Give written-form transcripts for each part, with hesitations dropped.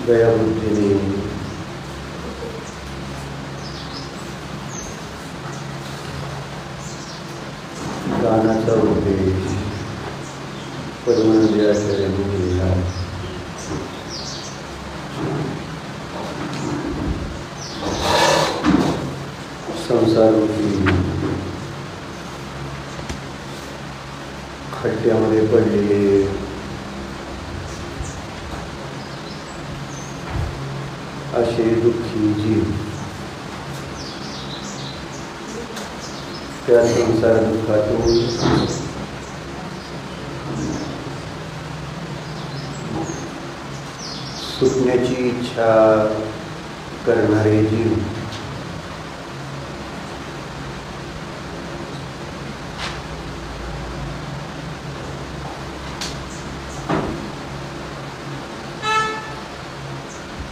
दयाबुद्धीने दानाचा उद्देश परमानंद आचार्यांनी केलेला आहे. संसारूपी खड्ड्यामध्ये पडलेले असे दुःखी जीव त्या संसार दुःखातून सुटण्याची इच्छा करणारे जीव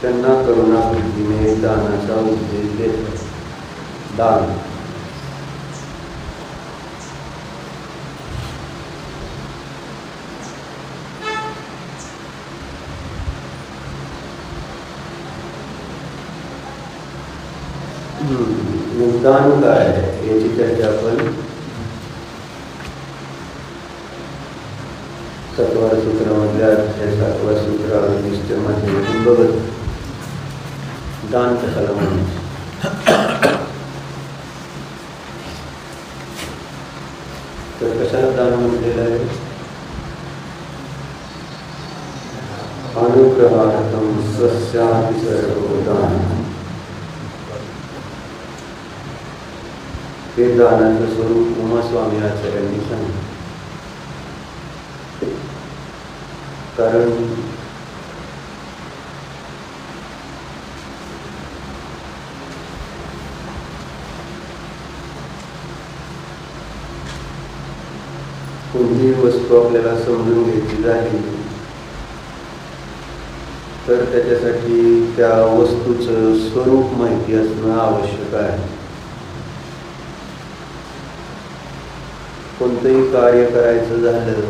त्यांना करुणावृत्तीने दानाचा उपदेश देतात. दान दान काय आहे याची चर्चा आपण सत्वार सूत्रामधल्या 7व्या सूत्रावर निश्चय माध्यमातून बघत दान कशाला म्हणायचं तर कशाला दान म्हटलेलं आहे? अनुग्रहार्थम सस्याति सर्वदान. हे दानाचं स्वरूप उमास्वामी आचार्यांनी सांगितलं. कारण कोणतीही वस्तू आपल्याला समजून घ्यायची झाली तर त्याच्यासाठी त्या वस्तूचं स्वरूप माहिती असणं आवश्यक आहे. कोणतंही कार्य करायचं झालं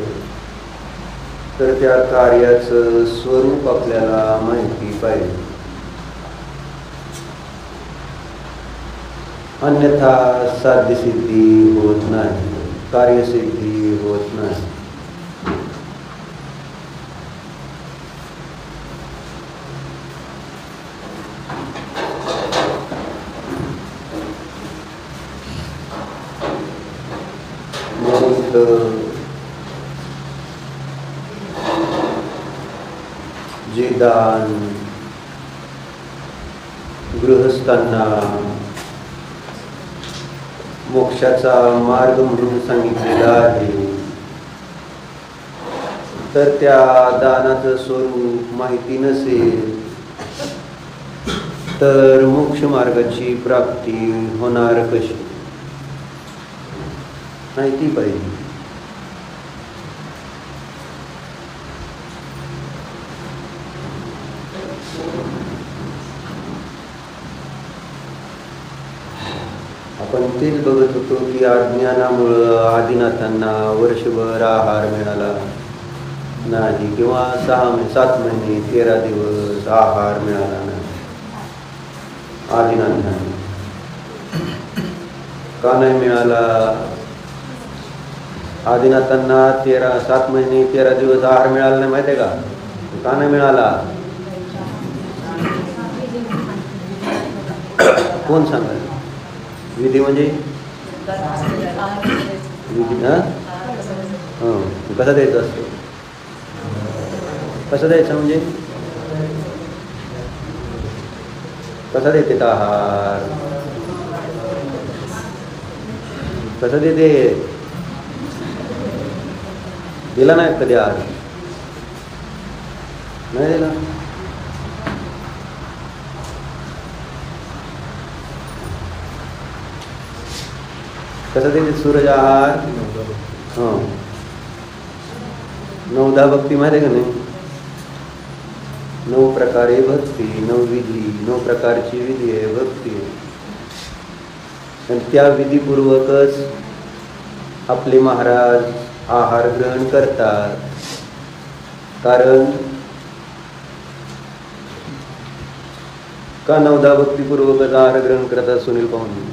तर त्या कार्याचं स्वरूप आपल्याला माहिती पाहिजे, अन्यथा साध्यसिद्धी होत नाही, कार्यसिद्धी होत नाही. जे दान गृहस्थांना मोक्षाचा मार्ग म्हणून सांगितलेला आहे तर त्या दानाचं स्वरूप माहिती नसेल तर मोक्ष मार्गाची प्राप्ती होणार कशी? माहिती पाहिजे. आपण तेच बघत होतो की अज्ञानामुळं आदिनाथांना वर्षभर आहार मिळाला नाही, किंवा 7 महिने 13 दिवस आहार मिळाला नाही आदिनाथांना. का नाही मिळाला? आदिनाथांना 7 महिने 13 दिवस आहार मिळाला नाही, माहिती आहे का? का नाही मिळाला? कोण सांगा? विधी म्हणजे विधी कसा द्यायचा असतो? कसं द्यायचं म्हणजे कसा देते आहार? कसं देते? दिला नाही कधी आहार? नाही दिला. कसं देते सूरज आहार? 9 भक्ती माहिती आहे का नाही? 9 प्रकारे भक्ती, 9 विधी, 9 प्रकारची विधी आहे भक्ती. आणि त्या विधीपूर्वकच आपले महाराज आहार ग्रहण करतात. कारण का 9 भक्तीपूर्वकच आहार ग्रहण करतात? सुनील पाहुणे,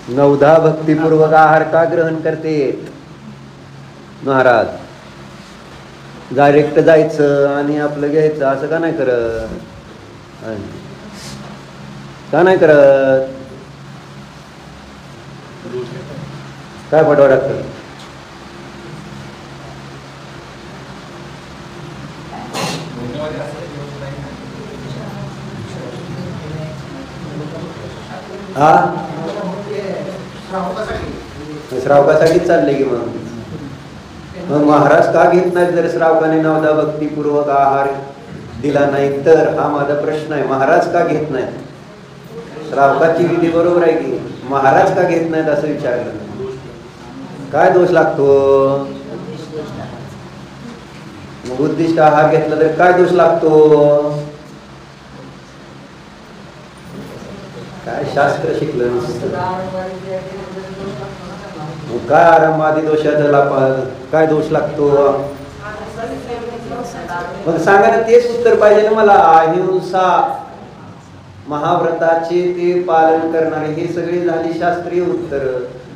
9 भक्तीपूर्वक आहार का ग्रहण करते महाराज? डायरेक्ट जायचं आणि आपलं घ्यायचं असं का नाही करत? का नाही करत? काय पटवा टाकतं? हा, श्रावकासाठीच चाललंय की मग महाराज का घेत नाहीत? जर श्रावकाने 9 भक्तीपूर्वक आहार दिला नाही तर हा माझा प्रश्न आहे. महाराज का घेत नाहीत? श्रावकाची विधी बरोबर आहे की महाराज का घेत नाहीत असं विचारलं. काय दोष लागतो? मग उद्दिष्ट आहार घेतला तर काय दोष लागतो? काय शास्त्र शिकलं काय आरंभादी दोषाचा काय दोष लागतो? मग सांगा ना, तेच उत्तर पाहिजे ना मला. अहिंसा महाव्रताचे ते पालन करणारे हे सगळे झाली शास्त्रीय उत्तर.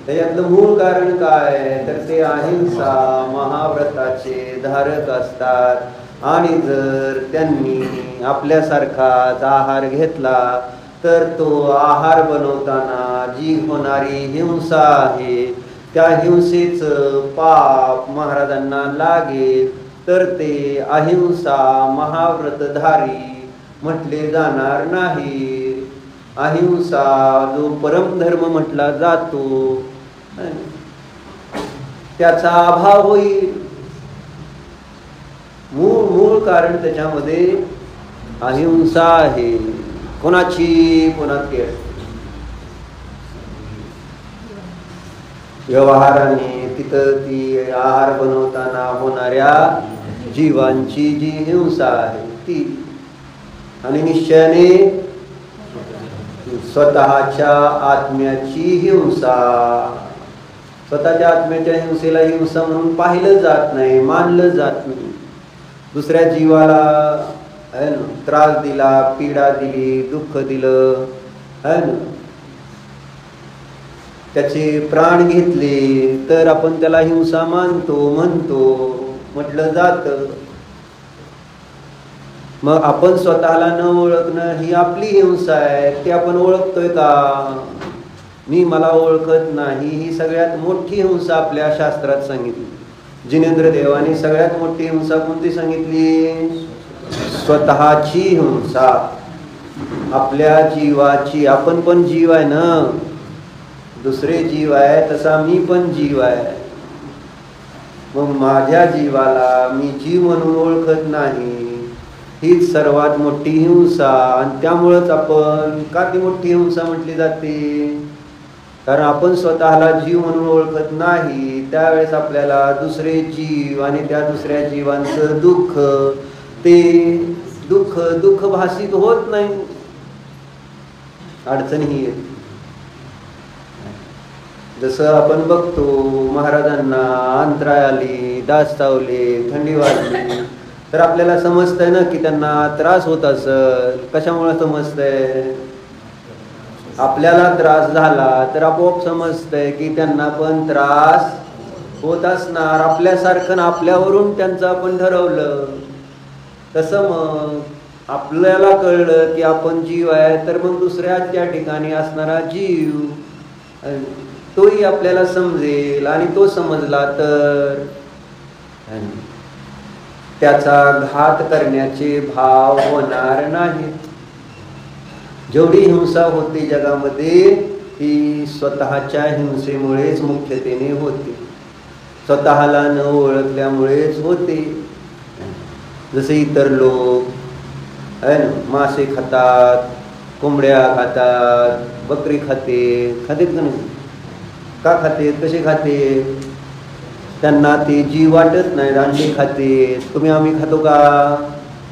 त्याच्यातलं मूळ कारण काय? तर ते अहिंसा महाव्रताचे धारक असतात. आणि जर त्यांनी आपल्यासारखाच आहार घेतला तर तो आहार बनवताना जी होणारी हिंसा आहे त्या हिंसेचं पाप महाराजांना लागेल, तर ते अहिंसा महाव्रतधारी म्हटले जाणार नाही. अहिंसा जो परमधर्म म्हटला जातो त्याचा अभाव होईल. मूळ कारण त्याच्यामध्ये अहिंसा आहे. कोणाची? कोणाची असते? व्यवहाराने तिथं ती आहार बनवताना होणाऱ्या जीवांची जी हिंसा आहे ती, आणि निश्चयाने स्वतःच्या आत्म्याची हिंसा. स्वतःच्या आत्म्याच्या हिंसेला हिंसा म्हणून पाहिलं जात नाही, मानलं जात नाही. दुसऱ्या जीवाला त्रास दिला, पीडा दिली, दुःख दिलं, है ना, त्याचे प्राण घेतले तर आपण त्याला हिंसा मानतो, म्हटलं जातं. मग आपण स्वतःला न ओळखणं ही आपली हिंसा आहे. ते आपण ओळखतोय का? मी मला ओळखत नाही, ही सगळ्यात मोठी हिंसा आपल्या शास्त्रात सांगितली. जिनेंद्र देवाने सगळ्यात मोठी हिंसा कोणती सांगितली? स्वतःची हिंसा, आपल्या जीवाची. आपण पण जीव आहे ना, दुसरे जीव आहे तसा मी पण जीव आहे. मग माझ्या जीवाला मी जीव म्हणून ओळखत नाही, हीच सर्वात मोठी हिंसा. आणि त्यामुळंच आपण का ती मोठी हिंसा म्हटली जाते? कारण आपण स्वतःला जीव म्हणून ओळखत नाही. त्यावेळेस आपल्याला दुसरे जीव आणि त्या दुसऱ्या जीवांचं दुःख, ते दुःख भासित होत नाही, अडचण ही येते. जसं आपण बघतो महाराजांना अंतराय आली, दास चावले, थंडी वाजली, तर आपल्याला समजतंय ना की त्यांना त्रास होत असेल. कशामुळे समजतंय? आपल्याला त्रास झाला तर आपोआप समजतंय की त्यांना पण त्रास होत असणार. आपल्यासारखं आपल्यावरून त्यांचं आपण ठरवलं. तसं मग आपल्याला कळलं की आपण जीव आहे, तर मग दुसऱ्या त्या ठिकाणी असणारा जीव तोही आपल्याला समजेल, आणि तो समजला तर त्याचा घात करण्याचे भाव होणार नाहीत. जेवढी हिंसा होती जगामध्ये ती स्वतःच्या हिंसेमुळेच मुख्यतेने होती, स्वतःला न ओळखल्यामुळेच होते. जसे इतर लोक आहे ना, मासे खातात, कोंबड्या खातात, बकरी खातेत का नाही? का खातेत? कसे खातेत? त्यांना ते जीव वाटत नाही. अंडे खातेत. तुम्ही आम्ही खातो का?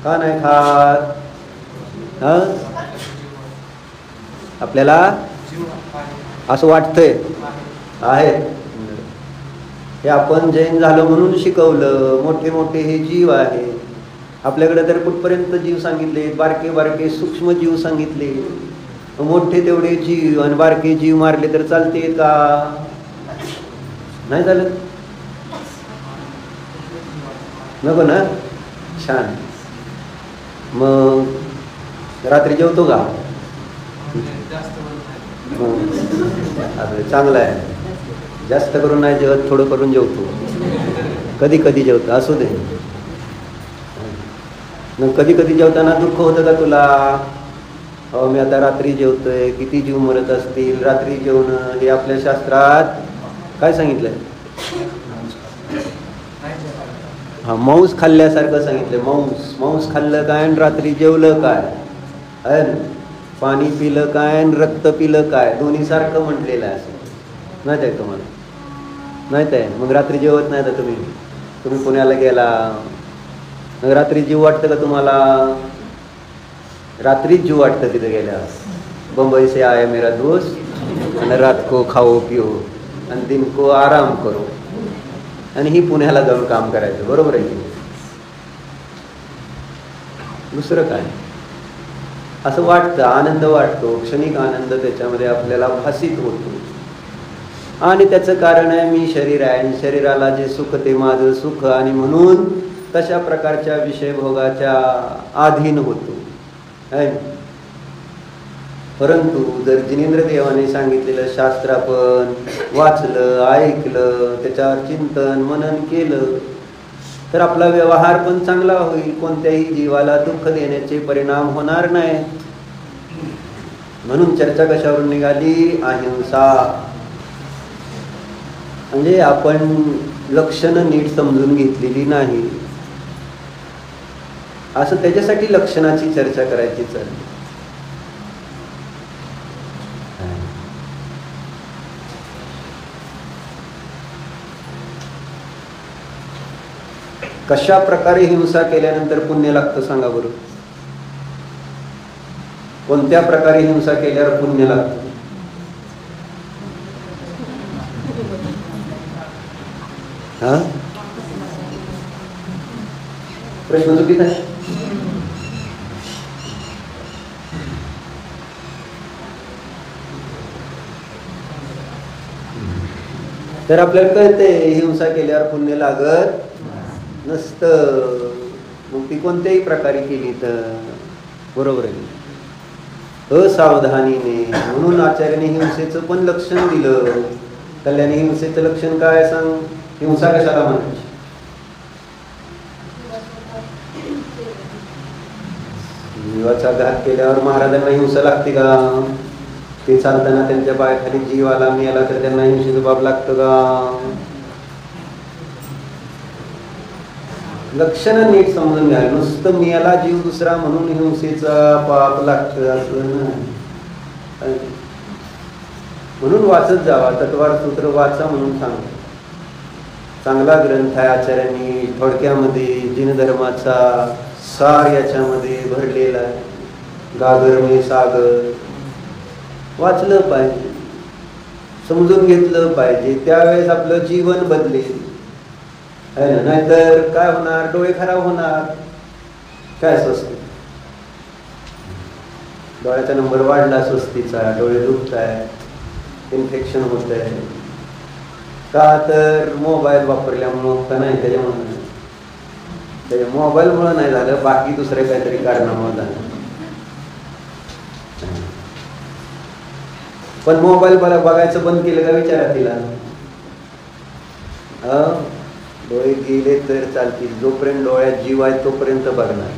का नाही खात? हा, आपल्याला असं वाटतंय आहे. हे आपण जैन झालं म्हणून शिकवलं. मोठे मोठे हे जीव आहे आपल्याकडे. तर कुठपर्यंत जीव सांगितले? बारके बारके सूक्ष्म जीव सांगितले. मोठे तेवढे जीव आणि बारके जीव मारले तर चालते का? नाही चालत. नको ना. छान. मग रात्री जेवतो का? चांगलं आहे. जास्त करून नाही जेवत, थोडं करून जेवतो. कधी कधी जेवतो, असू दे. मग कधी कधी जेवताना दुःख होतं का तुला? हो, मी आता रात्री जेवतोय, किती जीव मरत असतील. रात्री जेवणं हे आपल्या शास्त्रात काय सांगितलंय? हा, मांस खाल्ल्यासारखं सांगितलंय. मांस खाल्लं काय आणि रात्री जेवलं काय? पाणी पिलं काय आणि रक्त पिलं काय? दोन्ही सारखं म्हटलेलं आहे. असं माहित आहे तुम्हाला? माहित आहे. मग रात्री जेवत नाही तर तुम्ही पुण्याला गेला, मग रात्री जीव वाटतं का तुम्हाला? रात्रीच जीव वाटतं तिथे गेल्यावर. बंबई से आया मेरा दोस्त आणि रात को खाओ पिओ आणि दिन को आराम करो, आणि ही पुण्याला जाऊन काम करायचं. बरोबर आहे की? दुसरं काय? असं वाटतं, आनंद वाटतो, क्षणिक आनंद त्याच्यामध्ये आपल्याला भासित होतो. आणि त्याचं कारण आहे मी शरीर आहे, आणि शरीराला जे सुख ते माझं सुख, आणि म्हणून तशा प्रकारच्या विषयभोगाच्या अधीन होतो. परंतु जर जिनेंद्र देवाने सांगितलेलं शास्त्र आपण वाचलं, ऐकलं, त्याच्यावर चिंतन मनन केलं तर आपला व्यवहार पण चांगला होईल. कोणत्याही जीवाला दुःख देण्याचे परिणाम होणार नाही. म्हणून चर्चा कशावरून निघाली? अहिंसा. म्हणजे आपण लक्षणं नीट समजून घेतलेली नाही, असं त्याच्यासाठी लक्षणाची चर्चा करायची चालली. कशा प्रकारे हिंसा केल्यानंतर पुण्य लागतं सांगा बरं? कोणत्या प्रकारे हिंसा केल्यावर पुण्य लागतं? हा, प्रश्न चुकीचा आहे. तर आपल्याला कळतंय हिंसा केल्यावर पुण्य लागत नसतं. मग ती कोणत्याही प्रकारे केली तर बरोबर आहे. असावधानीने. म्हणून आचार्याने हिंसेचं पण लक्षण दिलं. कल्याणी हिंसेचं लक्षण काय सांग? हिंसा कशाला म्हणायची? जीवाचा घात केल्यावर महाराजांना हिंसा लागते का? ते चालताना त्यांच्या पायाखाली जीव आला मेला तर त्यांना हिंसेचं बाब लागतं का? लक्षण नीट समजून घ्या. नुसतं मेला जीव दुसरा म्हणून हिंसेचा पाप लागतं असं नाही. म्हणून वाचत जावा. तत्वार सूत्र वाचा म्हणून सांगतो. चांगला ग्रंथ आहे. आचार्यांनी थोडक्यामध्ये जिनधर्माचा सार याच्यामध्ये भरलेला आहे. गागर में सागर वाचलं पाहिजे. समजून घेतलं पाहिजे, त्यावेळेस आपलं जीवन बदलेल. नाहीतर काय होणार, डोळे खराब होणार. काय स्वस्ती, डोळ्याचा नंबर वाढला स्वस्तीचा, डोळे दुखत आहेत, इन्फेक्शन होत आहे. का तर मोबाईल वापरल्यामुळं का नाही, त्याच्यामुळे मोबाईलमुळे नाही झालं, बाकी दुसऱ्या काहीतरी कारणामुळे झालं. पण मोबाईल बघायचं बंद केलं का विचारा तिला. डोळे गेले तर चालतील, जोपर्यंत डोळ्यात जीव आहे तोपर्यंत बघणार.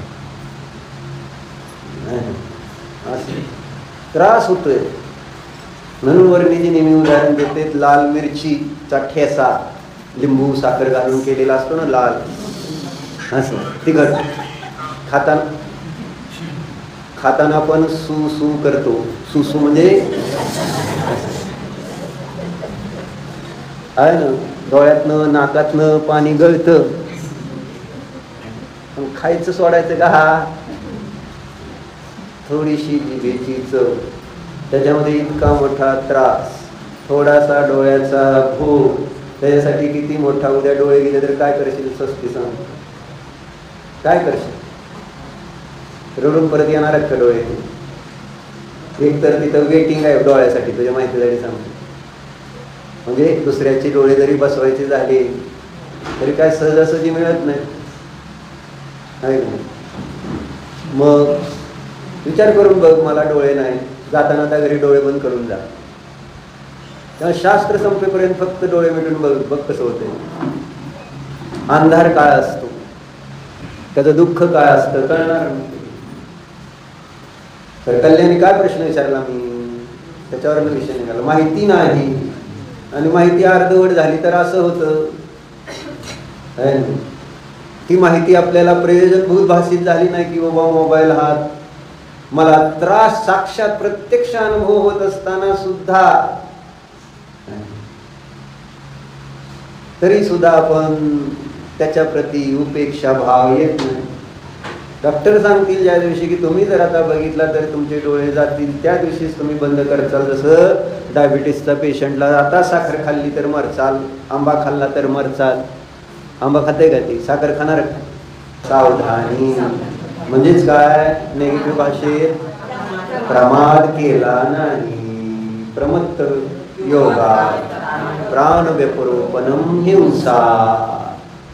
असे त्रास होतोय. म्हणून वर्णीजी नेहमी उदाहरण देते, लाल मिरचीचा ठेसा लिंबू साखर घालून केलेला असतो ना, लाल असं तिखट. खाताना आपण सू सू करतो. सुसू म्हणजे आहे ना, डोळ्यातनं नाकातनं पाणी गळतं. पण खायचं सोडायचं का? थोडीशी जिभेची चव, त्याच्यामध्ये इतका मोठा त्रास. थोडासा डोळ्याचा भोग, त्याच्यासाठी किती मोठा. उद्या डोळे गेले तर काय करशील? स्वस्ती सांग, काय करशील? रडून परत येणार का डोळे? एक तर तिथं वेटिंग आहे डोळ्यासाठी, तुझ्या माहितीसाठी सांगतो. म्हणजे दुसऱ्याचे डोळे जरी बसवायचे झाले तरी काय सहजासहजी मिळत नाही. मग विचार करून बघ, मला डोळे नाही, जाताना त्या घरी डोळे बंद करून जा. तेव्हा शास्त्र संपेपर्यंत फक्त डोळे मिटून बघ, बघ कसं होतंय. अंधार काळ असतो, त्याचं दुःख काय असतं कळणार. तर कल्याणी काय प्रश्न विचारला मी, त्याच्यावर विषय निघाला. माहिती नाही आणि माहिती अर्धवट झाली तर असं होतं. ती माहिती आपल्याला प्रयोजनभूत भाषित झाली नाही की बाबा मोबाईल हात मला त्रास साक्षात प्रत्यक्ष अनुभव होत असताना सुद्धा, तरी सुद्धा आपण त्याच्या प्रती उपेक्षा भाव येत नाही. डॉक्टर सांगतील ज्या दिवशी की तुम्ही जर आता बघितला तर तुमचे डोळे जातील, त्या दिवशीच तुम्ही बंद करचाल. जसं डायबिटीसचा पेशंटला आता साखर खाल्ली तर मरचाल, आंबा खाल्ला तर मरचाल. आंबा खाते का ती? साखर खाणार का? सावधानी म्हणजेच काय, नेगेटिव्ह भाषेत प्रमाद केला नाही. प्रमत्त योगा प्राण व्यपरोपणम हिंसा.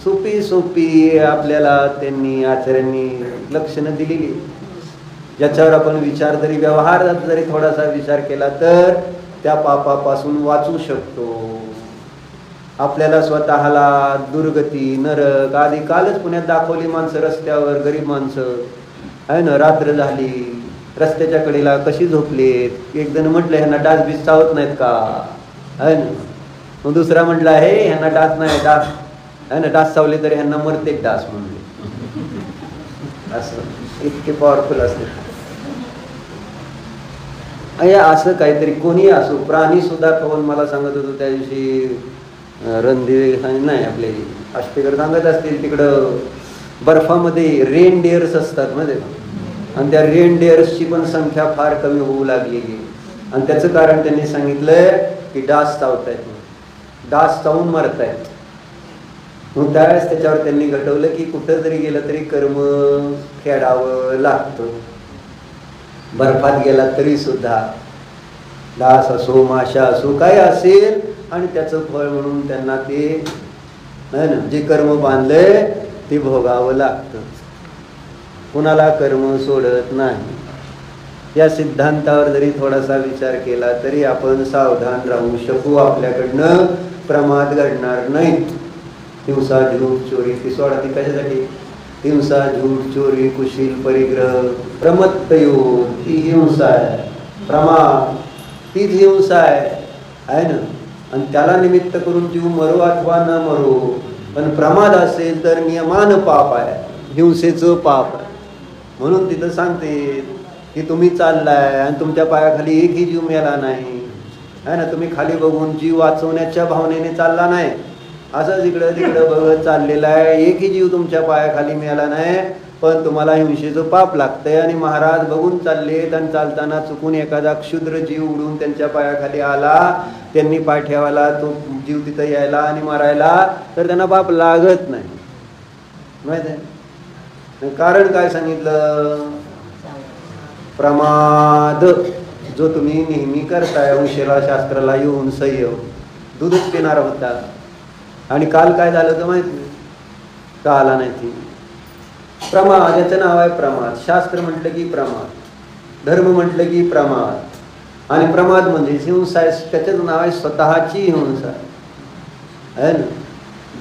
सोपी सोपी आपल्याला त्यांनी आचार्यांनी लक्षणं दिलेली, ज्याच्यावर आपण विचार जरी, व्यवहारात जरी थोडासा विचार केला तर त्या पापापासून वाचू शकतो. आपल्याला स्वतःला दुर्गती, नरक आधी कालच पुण्यात दाखवली माणसं रस्त्यावर, गरीब माणसं आहे ना, रात्र झाली, रस्त्याच्या कडेला कशी झोपलेत. एक जण म्हटलं ह्यांना डास बीस चावत नाहीत का, आहे ना. मग दुसरा म्हटला हे ह्यांना डास नाही, डास आहे ना, डास चावले तरी ह्यांना मरते डास म्हणले. असं इतके पॉवरफुल असते. असं काहीतरी कोणी असो, प्राणी सुद्धा करून मला सांगत होतो त्या दिवशी रणधीर नाही आपले आष्टेकर सांगत असतील, तिकडं बर्फामध्ये रेन डेअर्स असतात मध्ये, आणि त्या रेन डेअर्सची पण संख्या फार कमी होऊ लागलेली. आणि त्याचं कारण त्यांनी सांगितलंय की डास चावतायत, डास चावून मारतायत. मग त्यावेळेस त्याच्यावर त्यांनी घटवलं की कुठं जरी गेलं तरी कर्म फेडावं लागतं. बर्फात गेला तरी सुद्धा डास असो, माशा असो, काय असेल, आणि त्याचं फळ म्हणून त्यांना ते नाही ना, जे कर्म बांधलंय ते भोगावं लागतं. कुणाला कर्म सोडत नाही. या सिद्धांतावर जरी थोडासा विचार केला तरी आपण सावधान राहू शकू. आपल्याकडनं प्रमाद घडणार नाहीत. हिंसा, झूठ, चोरी ती सोडा. ती कशासाठी? हिंसा, झूठ, चोरी, कुशील, परिग्रह, प्रमत्त योग ही हिंसा आहे. प्रमाद तीच हिंसा आहे ना. आणि त्याला निमित्त करून जीव मरो अथवा न मरो, पण प्रमाद असेल तर नियमान पाप आहे, हिंसेचं पाप आहे. म्हणून तिथं सांगते की तुम्ही चाललाय आणि तुमच्या पायाखाली एकही जीव मेला नाही, आहे ना. तुम्ही खाली बघून जीव वाचवण्याच्या भावनेने चालला नाही, असंच इकडं तिकडं बघत चाललेला आहे. एकही जीव तुमच्या पायाखाली मिळाला नाही, पण तुम्हाला हिंसेचं पाप लागतंय. आणि महाराज बघून चाललेत आणि चालताना चुकून एखादा क्षुद्र जीव उडून त्यांच्या पायाखाली आला, त्यांनी पाय ठेवायला, तो जीव तिथं यायला आणि मारायला, तर त्यांना पाप लागत नाही. माहित आहे कारण काय सांगितलं? प्रमाद जो तुम्ही नेहमी करताय. उशिरा शास्त्राला येऊन संयम, दूधच पिणार होता. आणि काल काय झालं तर माहित नाही का? आला नाही ती प्रमाद. याचं नाव आहे प्रमाद. शास्त्र म्हटलं की प्रमाद, धर्म म्हटलं की प्रमाद. आणि प्रमाद म्हणजे हिंसा आहे. त्याचं नाव आहे स्वतःची हिंसा आहे ना.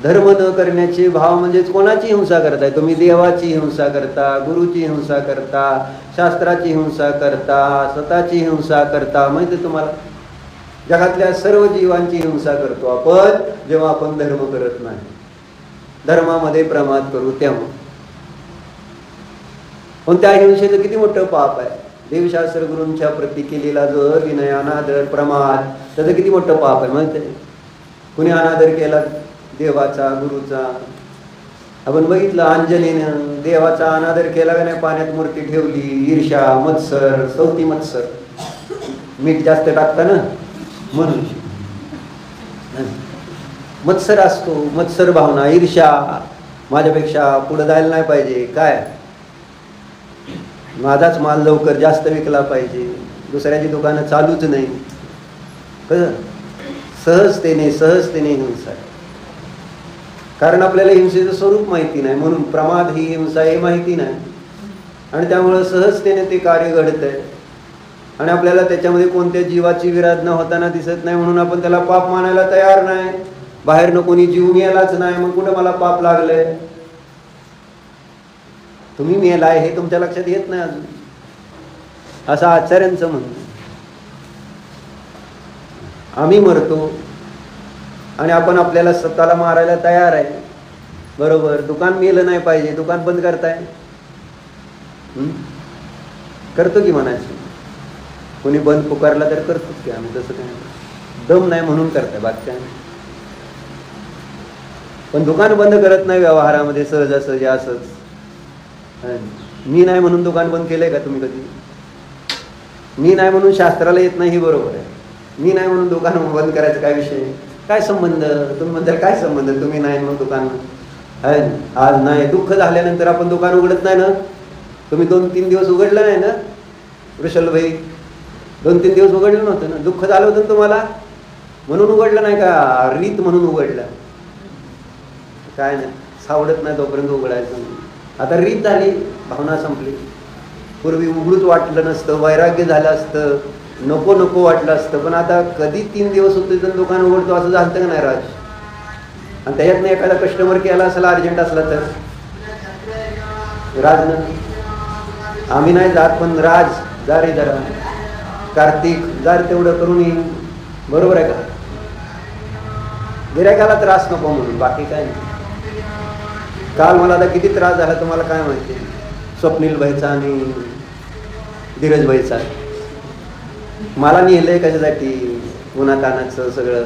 धर्म न करण्याचे भाव म्हणजे कोणाची हिंसा करताय तुम्ही? देवाची हिंसा करता, गुरुची हिंसा करता, शास्त्राची हिंसा करता, स्वतःची हिंसा करता. माहिती तुम्हाला? जगातल्या सर्व जीवांची हिंसा करतो आपण जेव्हा आपण धर्म करत नाही. धर्मामध्ये प्रमाद करू तेव्हा. पण त्या हिंसेचं किती मोठं पाप आहे. देवशास्त्र गुरूंच्या प्रती केलेला जो विनय, अनादर, प्रमाद, त्याचं किती मोठं पाप आहे माहिती आहे? कुणी अनादर केला देवाचा, गुरुचा? आपण बघितलं अंजनीनं देवाचा अनादर केला का नाही? पाण्यात मूर्ती ठेवली. ईर्ष्या, मत्सर, सौती मत्सर. मीठ जास्त टाकता ना म्हणून मत्सर असतो. मत्सर भावना, ईर्ष्या, माझ्यापेक्षा पुढे जायला नाही पाहिजे, काय माझाच माल लवकर जास्त विकला पाहिजे, दुसऱ्याची दुकानं चालूच नाही. कसं सहजतेने हिंसा. कारण आपल्याला हिंसेचं स्वरूप माहिती नाही, म्हणून प्रमाद ही हिंसा हे माहिती नाही. आणि त्यामुळं सहजतेने ते कार्य घडत आहे. आणि आपल्याला त्याच्यामध्ये कोणत्या जीवाची विराधना होताना दिसत नाही, म्हणून आपण त्याला पाप मानायला तयार नाही. बाहेरनं कोणी जीव मेलाच नाही, मग कुठं मला पाप लागलंय? तुम्ही मेलाय हे तुमच्या लक्षात येत नाही अजून, असं आचार्यांचं म्हणणं. आम्ही मरतो आणि आपण आपल्याला स्वतःला मारायला तयार आहे. बरोबर. दुकान मेलं नाही पाहिजे, दुकान बंद करताय? करतो की म्हणायचं. कोणी बंद पुकारला तर करतोच की आम्ही. तसं काय दम नाही म्हणून करताय, बाकी काय. पण दुकान बंद करत नाही व्यवहारामध्ये सहजासहजी असंच. मी नाही म्हणून दुकान बंद केलंय का तुम्ही कधी? मी नाही म्हणून शास्त्राला येत नाही, ही बरोबर आहे. मी नाही म्हणून दुकान बंद करायचं काय विषय? काय संबंध? तुम्ही म्हणताल काय संबंध? तुम्ही नाही म्हणून दुकान आहे. आज नाही, दुःख झाल्यानंतर आपण दुकान उघडत नाही ना. तुम्ही 2-3 दिवस उघडलं नाही ना वृषलभाई? 2-3 दिवस उघडलं नव्हतं ना. दुःख झालं होतं तुम्हाला म्हणून उघडलं नाही का? रीत म्हणून उघडलं. काय नाही, सावडत नाही तोपर्यंत उघडायचं. आता रीत झाली, भावना संपली. पूर्वी उघडूच वाटलं नसतं, वैराग्य झालं असतं, नको नको वाटलं असतं. पण आता कधी 3 दिवस होते तर दुकान उघडतो असं झालं का नाही राज? आणि त्याच्यातनं एखादा कस्टमर केला असेल अर्जंट असला तर राजनं आम्ही नाही जात, पण राज जा रे जरा, कार्तिक जा रे तेवढं करून येईल. बरोबर आहे का? गिऱ्हाईकाला त्रास नको म्हणून, बाकी काय नाही. काल मला आता किती त्रास झाला तुम्हाला काय माहिती? स्वप्नील भाईचा आणि धीरज भाईचा. मला नेलंय कशासाठी? उन्हातानाचं सगळं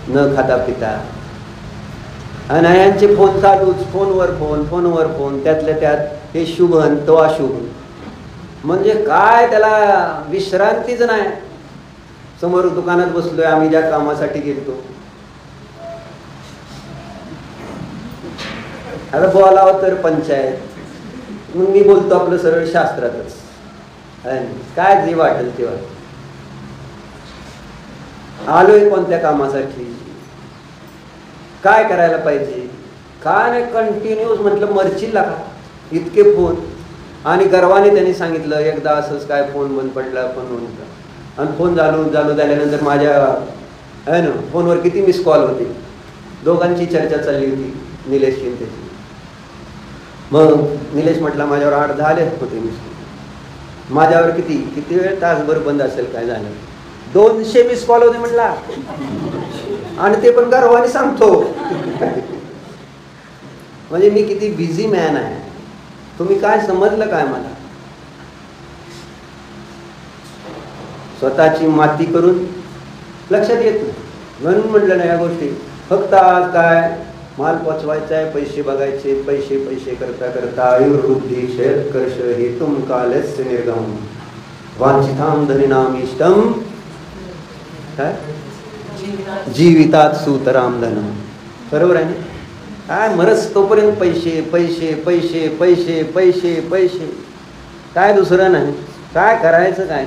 न खाता पिता. आणि यांचे फोन चालूच, फोनवर फोन, त्यातल्या त्यात हे शुभन तो अशुभ. म्हणजे काय त्याला विश्रांतीच नाही. समोर दुकानात बसलोय आम्ही ज्या कामासाठी गेलतो. आता बोलावं तर पंचायत, मग मी बोलतो आपलं सरळ शास्त्रातच. काय जे वाटेल तेव्हा. आलोय कोणत्या कामासाठी, काय करायला पाहिजे, काय नाही. कंटिन्यूस म्हटलं मर्चीला का इतके फोन. आणि गर्वाने त्यांनी सांगितलं एकदा असंच काय फोन बंद पडला फोन. आणि फोन चालू झाल्यानंतर माझ्या आहे ना फोनवर किती मिस कॉल होते. दोघांची चर्चा चालली होती निलेशची त्याची. मग निलेश म्हटला माझ्यावर 8-10 आले होते मिस कॉल. माझ्यावर किती वेळ? तासभर बंद असेल. काय झालं? 200 मिस कॉल होते म्हटला. आणि ते पण गर्वाने सांगतो. म्हणजे मी किती बिझी मॅन आहे. तुम्ही काय समजलं काय मला? स्वतःची माती करून लक्षात येत नाही. म्हणून म्हटलं ना या गोष्टी फक्त आज काय माल पोचवायचा आहे, पैसे बघायचे, पैसे पैसे करता करता आयुर्वृद्धी क्षेत्रकर्ष हेतुम कालस्य निर्गम वांछिताम धनिनाम इष्टम काय जीवितात सूतराम धनम. बरोबर आहे ना? काय मरस तोपर्यंत पैसे पैसे पैसे पैसे पैसे पैसे, काय दुसरं नाही. काय करायचं, काय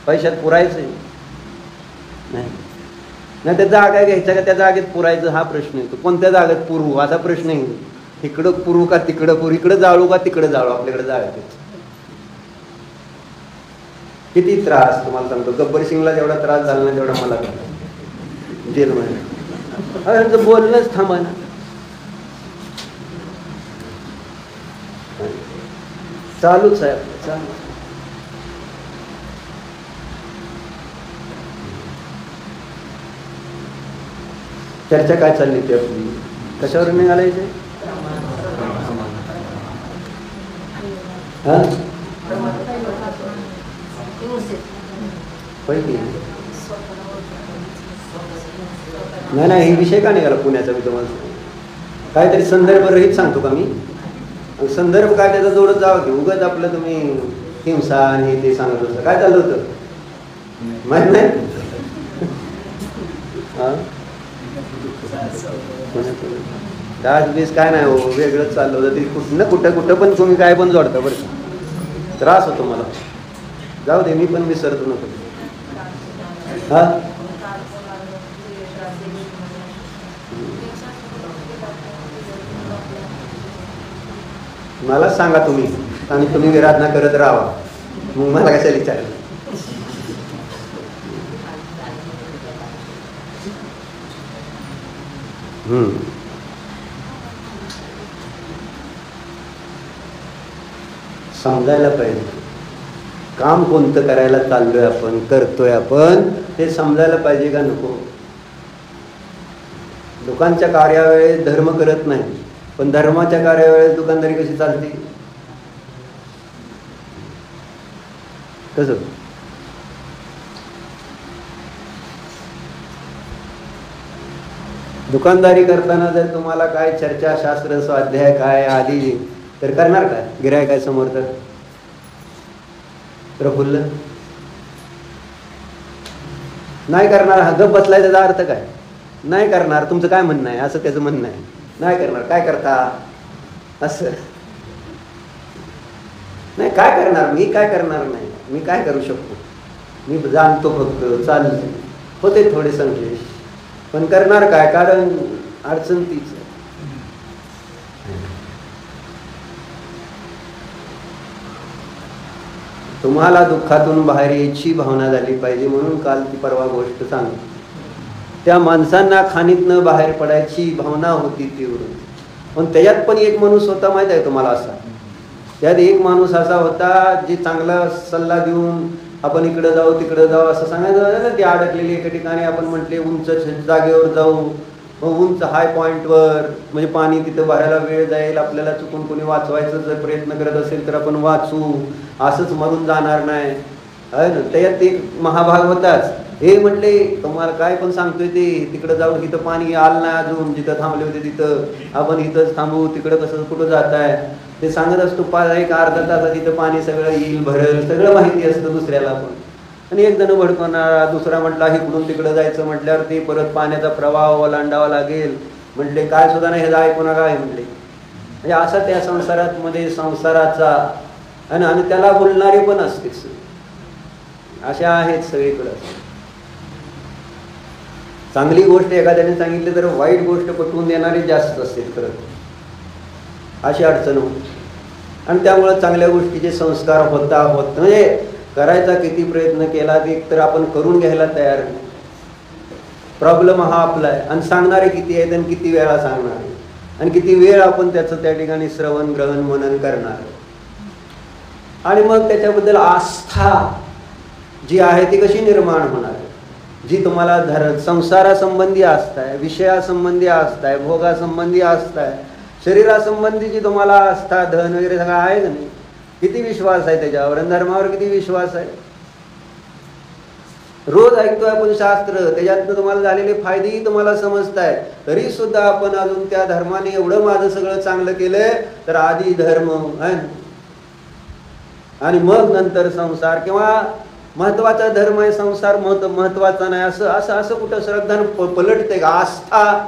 पैशात पुरायचं नाही. नाही त्या जागा घ्यायच्या का त्या जागेत पुरायचं हा प्रश्न येतो. कोणत्या जागेत पुरवू असा प्रश्न येईल. इकडं पुरू का तिकडं पुरू, इकडं जाळू का तिकडं जाळू, आपल्याकडे जाळायचं. किती त्रास तुम्हाला सांगतो. गब्बर सिंगला जेवढा त्रास झाला ना तेवढा मला जेलमध्ये बोलणंच थांबा ना. चालूच आहे आपलं, चालू. चर्चा काय चालली ती आपली, कशावर निघालायचे? नाही, ही विषय का निघाला पुण्याचा? मी तुम्हाला काहीतरी संदर्भ रहित सांगतो का मी? संदर्भ काय त्याचा जोडत जावं की उगाच आपलं तुम्ही हिंसा आणि ते सांगत होतं. काय चाललं होतं माहित नाही? डास बीस काय नाही हो, वेगळंच चाललं होतं. ते कुठं ना कुठं पण तुम्ही काय पण जोडता बरं का. त्रास होतो मला. जाऊ दे, मी पण विसरतो नको. हा मला सांगा तुम्ही, आणि तुम्ही विराधना करत राहा. मग मला कशाला विचारलं? समजायला पाहिजे काम कोणतं करायला चाललोय आपण, करतोय आपण, ते समजायला पाहिजे का नको? दुकानच्या कार्यावेळेस धर्म करत नाही, पण धर्माच्या कार्यावेळेस दुकानदारी कशी चालते? कसं? दुकानदारी करताना जर तुम्हाला काय चर्चा शास्त्र स्वाध्याय काय आधी तर करणार काय? गिऱ्हाईक काय समोर तर प्रफुल्ल नाही करणार. हा गप बसलाय त्याचा अर्थ काय? नाही करणार. तुमचं काय म्हणणं आहे? असं त्याचं म्हणणं आहे. नाही करणार. काय करता? असं नाही. काय करणार? मी काय करणार नाही. मी काय करू शकतो? मी जाणतो फक्त, चालले होते थोडे संकेश, पण करणार काय? कारण अडचण तीच. तुम्हाला दुःखातून बाहेर यायची भावना झाली पाहिजे, म्हणून काल ती परवा गोष्ट सांगली. त्या माणसांना खाणीतनं बाहेर पडायची भावना होती तीव्र, पण त्याच्यात पण एक माणूस होता माहित आहे तुम्हाला असा. त्यात एक माणूस असा होता जे चांगला सल्ला देऊन आपण इकडं जाऊ तिकडं जाऊ असं सांगायचं. ते अडकलेली एका ठिकाणी आपण म्हटले उंच जागेवर जाऊ, उंच हाय पॉईंटवर, म्हणजे पाणी तिथं भरायला वेळ जाईल, आपल्याला चुकून कोणी वाचवायचं जर प्रयत्न करत असेल तर आपण वाचू, असंच मरून जाणार नाही आहे ना. त्याच्यात एक महाभाग होताच. हे म्हटले तुम्हाला काय पण सांगतोय ते तिकडं जाऊन, इथं पाणी आलं नाही अजून, जिथं थांबले होते तिथं आपण इथंच थांबू, तिकडं कसं कुठं जात आहे ते सांगत असतो. एक अर्धा तासात तिथं पाणी सगळं येईल भरेल सगळं माहिती असतं दुसऱ्याला पण. आणि एक जण भडकवणारा, दुसरा म्हटला इकडून तिकडं जायचं म्हटल्यावर ते परत पाण्याचा प्रवाह ओलांडावा लागेल. म्हटले काय सुद्धा नाही, हे ऐकू नका आहे म्हटले. म्हणजे असा त्या संसारात मध्ये संसाराचा आणि त्याला बोलणारे पण असतेच अशा आहेत सगळीकडं. चांगली गोष्ट एखाद्याने सांगितली तर वाईट गोष्ट पटवून देणारे जास्त असते खरं. अशी अडचण होती. आणि त्यामुळे चांगल्या गोष्टीचे संस्कार होता म्हणजे करायचा किती प्रयत्न केला एक तर आपण करून घ्यायला तयार नाही. प्रॉब्लेम हा आपला आहे. आणि सांगणारे किती आहेत आणि किती वेळा सांगणार आणि किती वेळ आपण त्याचं त्या ठिकाणी श्रवण ग्रहण मनन करणार. आणि मग त्याच्याबद्दल आस्था जी आहे ती कशी निर्माण होणार? जी तुम्हाला संसारासंबंधी आस्था आहे, विषयासंबंधी आस्था आहे, भोगासंबंधी आस्था आहे, शरीरासंबंधी जी तुम्हाला आस्था धन वगैरे सगळं आहे का नाही? किती विश्वास आहे त्याच्यावर आणि धर्मावर किती विश्वास आहे? रोज ऐकतोय आपण शास्त्र, त्याच्यातनं तुम्हाला झालेले फायदेही तुम्हाला समजत आहेत, तरी सुद्धा आपण अजून त्या धर्माने एवढं माझं सगळं चांगलं केलंय, तर आधी धर्म आहे आणि मग नंतर संसार, किंवा महत्वाचा धर्म आहे संसार महत्वाचा नाही, असं असं असं कुठं श्रद्धा पलटते का? आस्था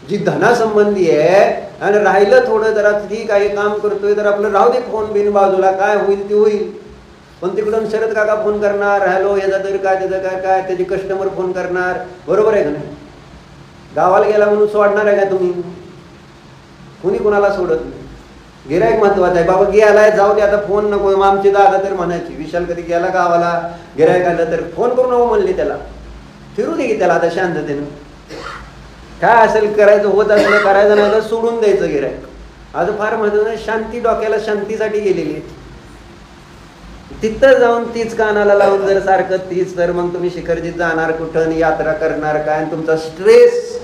जी धनासंबंधी आहे आणि राहिलं थोडं जरा ठीक आहे काम करतोय तर आपलं राहू दे फोन बिन बाजूला, काय होईल ते होईल. पण तिकडून शरद काका फोन करणार, हॅलो याचा तर काय त्याचं काय काय, त्याचे कस्टमर फोन करणार, बरोबर आहे का नाही? गावाला गेला म्हणून सोडणार आहे का तुम्ही? कुणी कुणाला सोडत नाही. गिराईक महत्वाचं आहे, बाबा गेलाय जाऊ दे आता, फोन नको. आमची दादा तर म्हणायची, विशाल कधी गेला गावाला गिराईक आलं तर फोन करू नको म्हणले त्याला, फिरू दे की त्याला आता शांततेनं, काय असेल करायचं होत असलं करायचं, नाही तर सोडून द्यायचं गिराईक. आज फार महत्वाचं आहे, शांती डोक्याला शांतीसाठी गेलेली. तिथं जाऊन तीच कानाला लावून जर सारखं तीच, तर मग तुम्ही शिखरजीत जाणार कुठं, यात्रा करणार काय, आणि तुमचा स्ट्रेस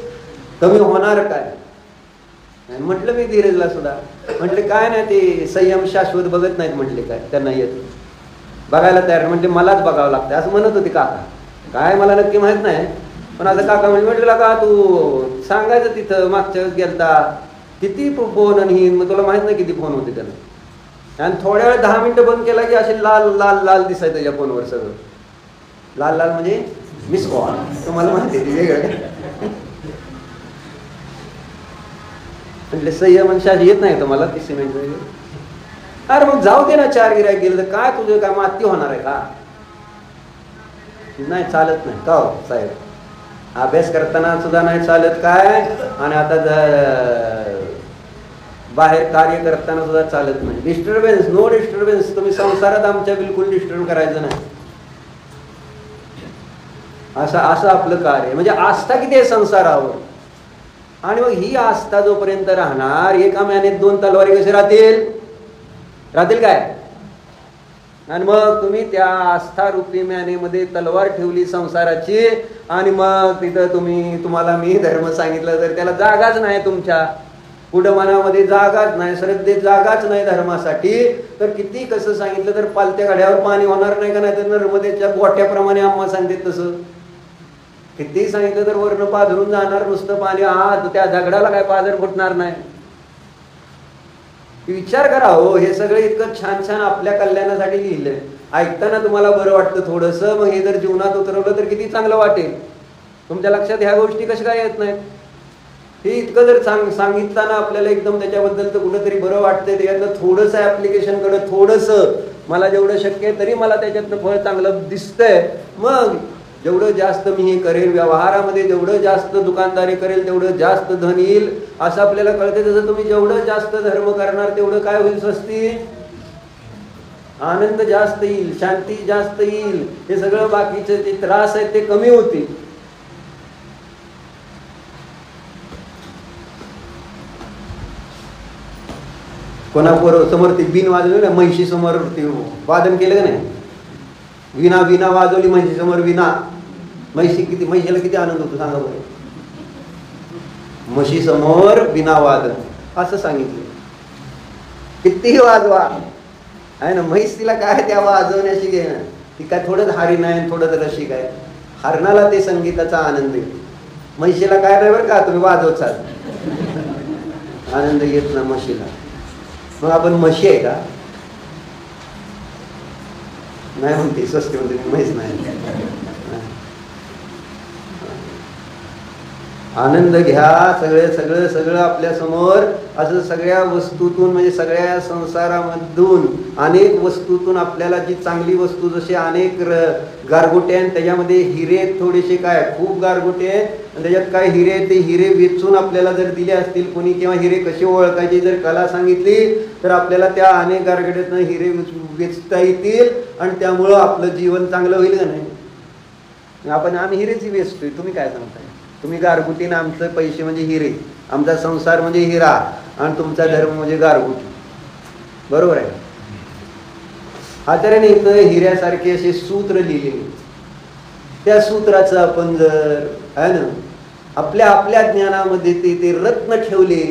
कमी होणार काय? म्हटलं मी धीरजला सुद्धा, म्हटले काय नाही ते संयम शाश्वत बघत नाहीत, म्हटले काय त्यांना येत बघायला तयार, म्हणजे मलाच बघावं लागतं असं म्हणत होते काका. काय मला नक्की माहित नाही, पण आता काका म्हटलं का तू सांगायचं तिथं मागच्या वेळेस गेलता किती फोन, आणि मग तुला माहित नाही किती फोन होते त्याला, आणि थोड्या वेळ 10 मिनिटं बंद केला की असे लाल लाल लाल दिसायचं या फोनवर सगळं. लाल लाल म्हणजे मिस कॉल, तुम्हाला माहिती आहे वेगळं. म्हटले संयम शाही येत नाही तुम्हाला ती सिमेंट वगैरे? अरे मग जाऊ दे ना, 4 गिरायक गेलं तर काय तुझं काय माती होणार आहे का? नाही चालत नाही का हो साहेब, अभ्यास करताना सुद्धा नाही चालत काय, आणि आता बाहेर कार्य करताना सुद्धा चालत नाही. Disturbance, no disturbance. तुम्ही संसारात आमच्या बिलकुल डिस्टर्ब करायचं नाही, असं असं आपलं कार्य. म्हणजे आस्था किती आहे संसारावर, आणि मग ही आस्था जोपर्यंत राहणार, एका म्यानेत 2 तलवारी कसे राहतील? राहतील काय? आणि मग तुम्ही त्या आस्था रूपी म्यानेमध्ये तलवार ठेवली संसाराची, आणि मग तिथं तुम्हाला मी धर्म सांगितलं तर त्याला जागाच नाही, तुमच्या पुढं मनामध्ये जागाच नाही, श्रद्धेत जागाच नाही धर्मासाठी, तर किती कसं सांगितलं तर पालत्या गाड्यावर पाणी होणार नाही का? नाही तर नर्मदेच्या गोठ्याप्रमाणे आम्हा सांगते तसं किती सांगितलं तर वर्ण पाझरून जाणार नुसतं पाणी, आत त्या दगडाला काय पाझर फुटणार नाही. विचार करा हो, हे सगळं इतकं छान छान आपल्या कल्याणासाठी लिहिलंय. ऐकताना तुम्हाला बरं वाटतं थोडंसं, मग हे जर जीवनात उतरवलं तर किती चांगलं वाटेल. तुमच्या लक्षात ह्या गोष्टी कशा काय येत नाहीत? हे इतकं जर सांगितताना आपल्याला एकदम त्याच्याबद्दल तर कुठंतरी बरं वाटतंय, त्याच्यातलं थोडंसं ऍप्लिकेशनकडे थोडंसं मला जेवढं शक्य आहे तरी मला त्याच्यातनं फळ चांगलं दिसतंय. मग जेवढं जास्त मी हे करेल व्यवहारामध्ये, जेवढं जास्त दुकानदारी करेल तेवढं जास्त धन येईल असं आपल्याला कळते. तसं तुम्ही जेवढं जास्त धर्म करणार तेवढं काय होईल? स्वस्ती, आनंद जास्त येईल, शांती जास्त येईल, हे सगळं बाकीचे जे त्रास आहेत ते कमी होतील. कोणाबरोबर समोर ती बिन वाजवली ना, म्हैशी समोर ती वादन केलं का नाही, विना विना वाजवली म्हैशी समोर विना, म्हैशीला किती आनंद होतो सांगा बरं. म्हशी समोर बिना वादन असं सांगितलं, कितीही वाजवा आहे ना. म्हैस तिला काय त्या वाजवण्याशी घेणं, ती काय थोडंच हारीन आहे थोडं तर रसिक आहे, हरणाला ते संगीताचा आनंद आहे. म्हशीला काय नाही बरं का, तुम्ही वाजवचाल आनंद येत ना म्हशीला. मग आपण म्हशी आहे का? नाही म्हणते, स्वस्त म्हणते मी म्हैस नाही. आनंद घ्या, सगळं सगळं आपल्या समोर असं सगळ्या वस्तूतून, म्हणजे सगळ्या संसारामधून अनेक वस्तूतून आपल्याला जी चांगली वस्तू, जसे अनेक गारगोटे आहेत त्याच्यामध्ये हिरे थोडेसे काय खूप गारगोटे आहेत, आणि त्याच्यात काय हिरे, ते हिरे वेचून आपल्याला जर दिले असतील कोणी, किंवा हिरे कसे ओळखायचे जर कला सांगितली तर आपल्याला त्या अनेक गारगोट्यातनं हिरे वेचता येतील, आणि त्यामुळं आपलं जीवन चांगलं होईल का नाही. आम्ही हिरेच वेचतोय, तुम्ही काय सांगताय? तुम्ही गारगुटीनं, आमचं पैसे म्हणजे हिरे, आमचा संसार म्हणजे हिरा, आणि तुमचा धर्म म्हणजे गारगुटी, बरोबर आहे. आचार्याने इथं हिऱ्यासारखे असे सूत्र लिहिलेले, त्या सूत्राचं आपण जर आहे ना आपल्या आपल्या ज्ञानामध्ये ते रत्न ठेवले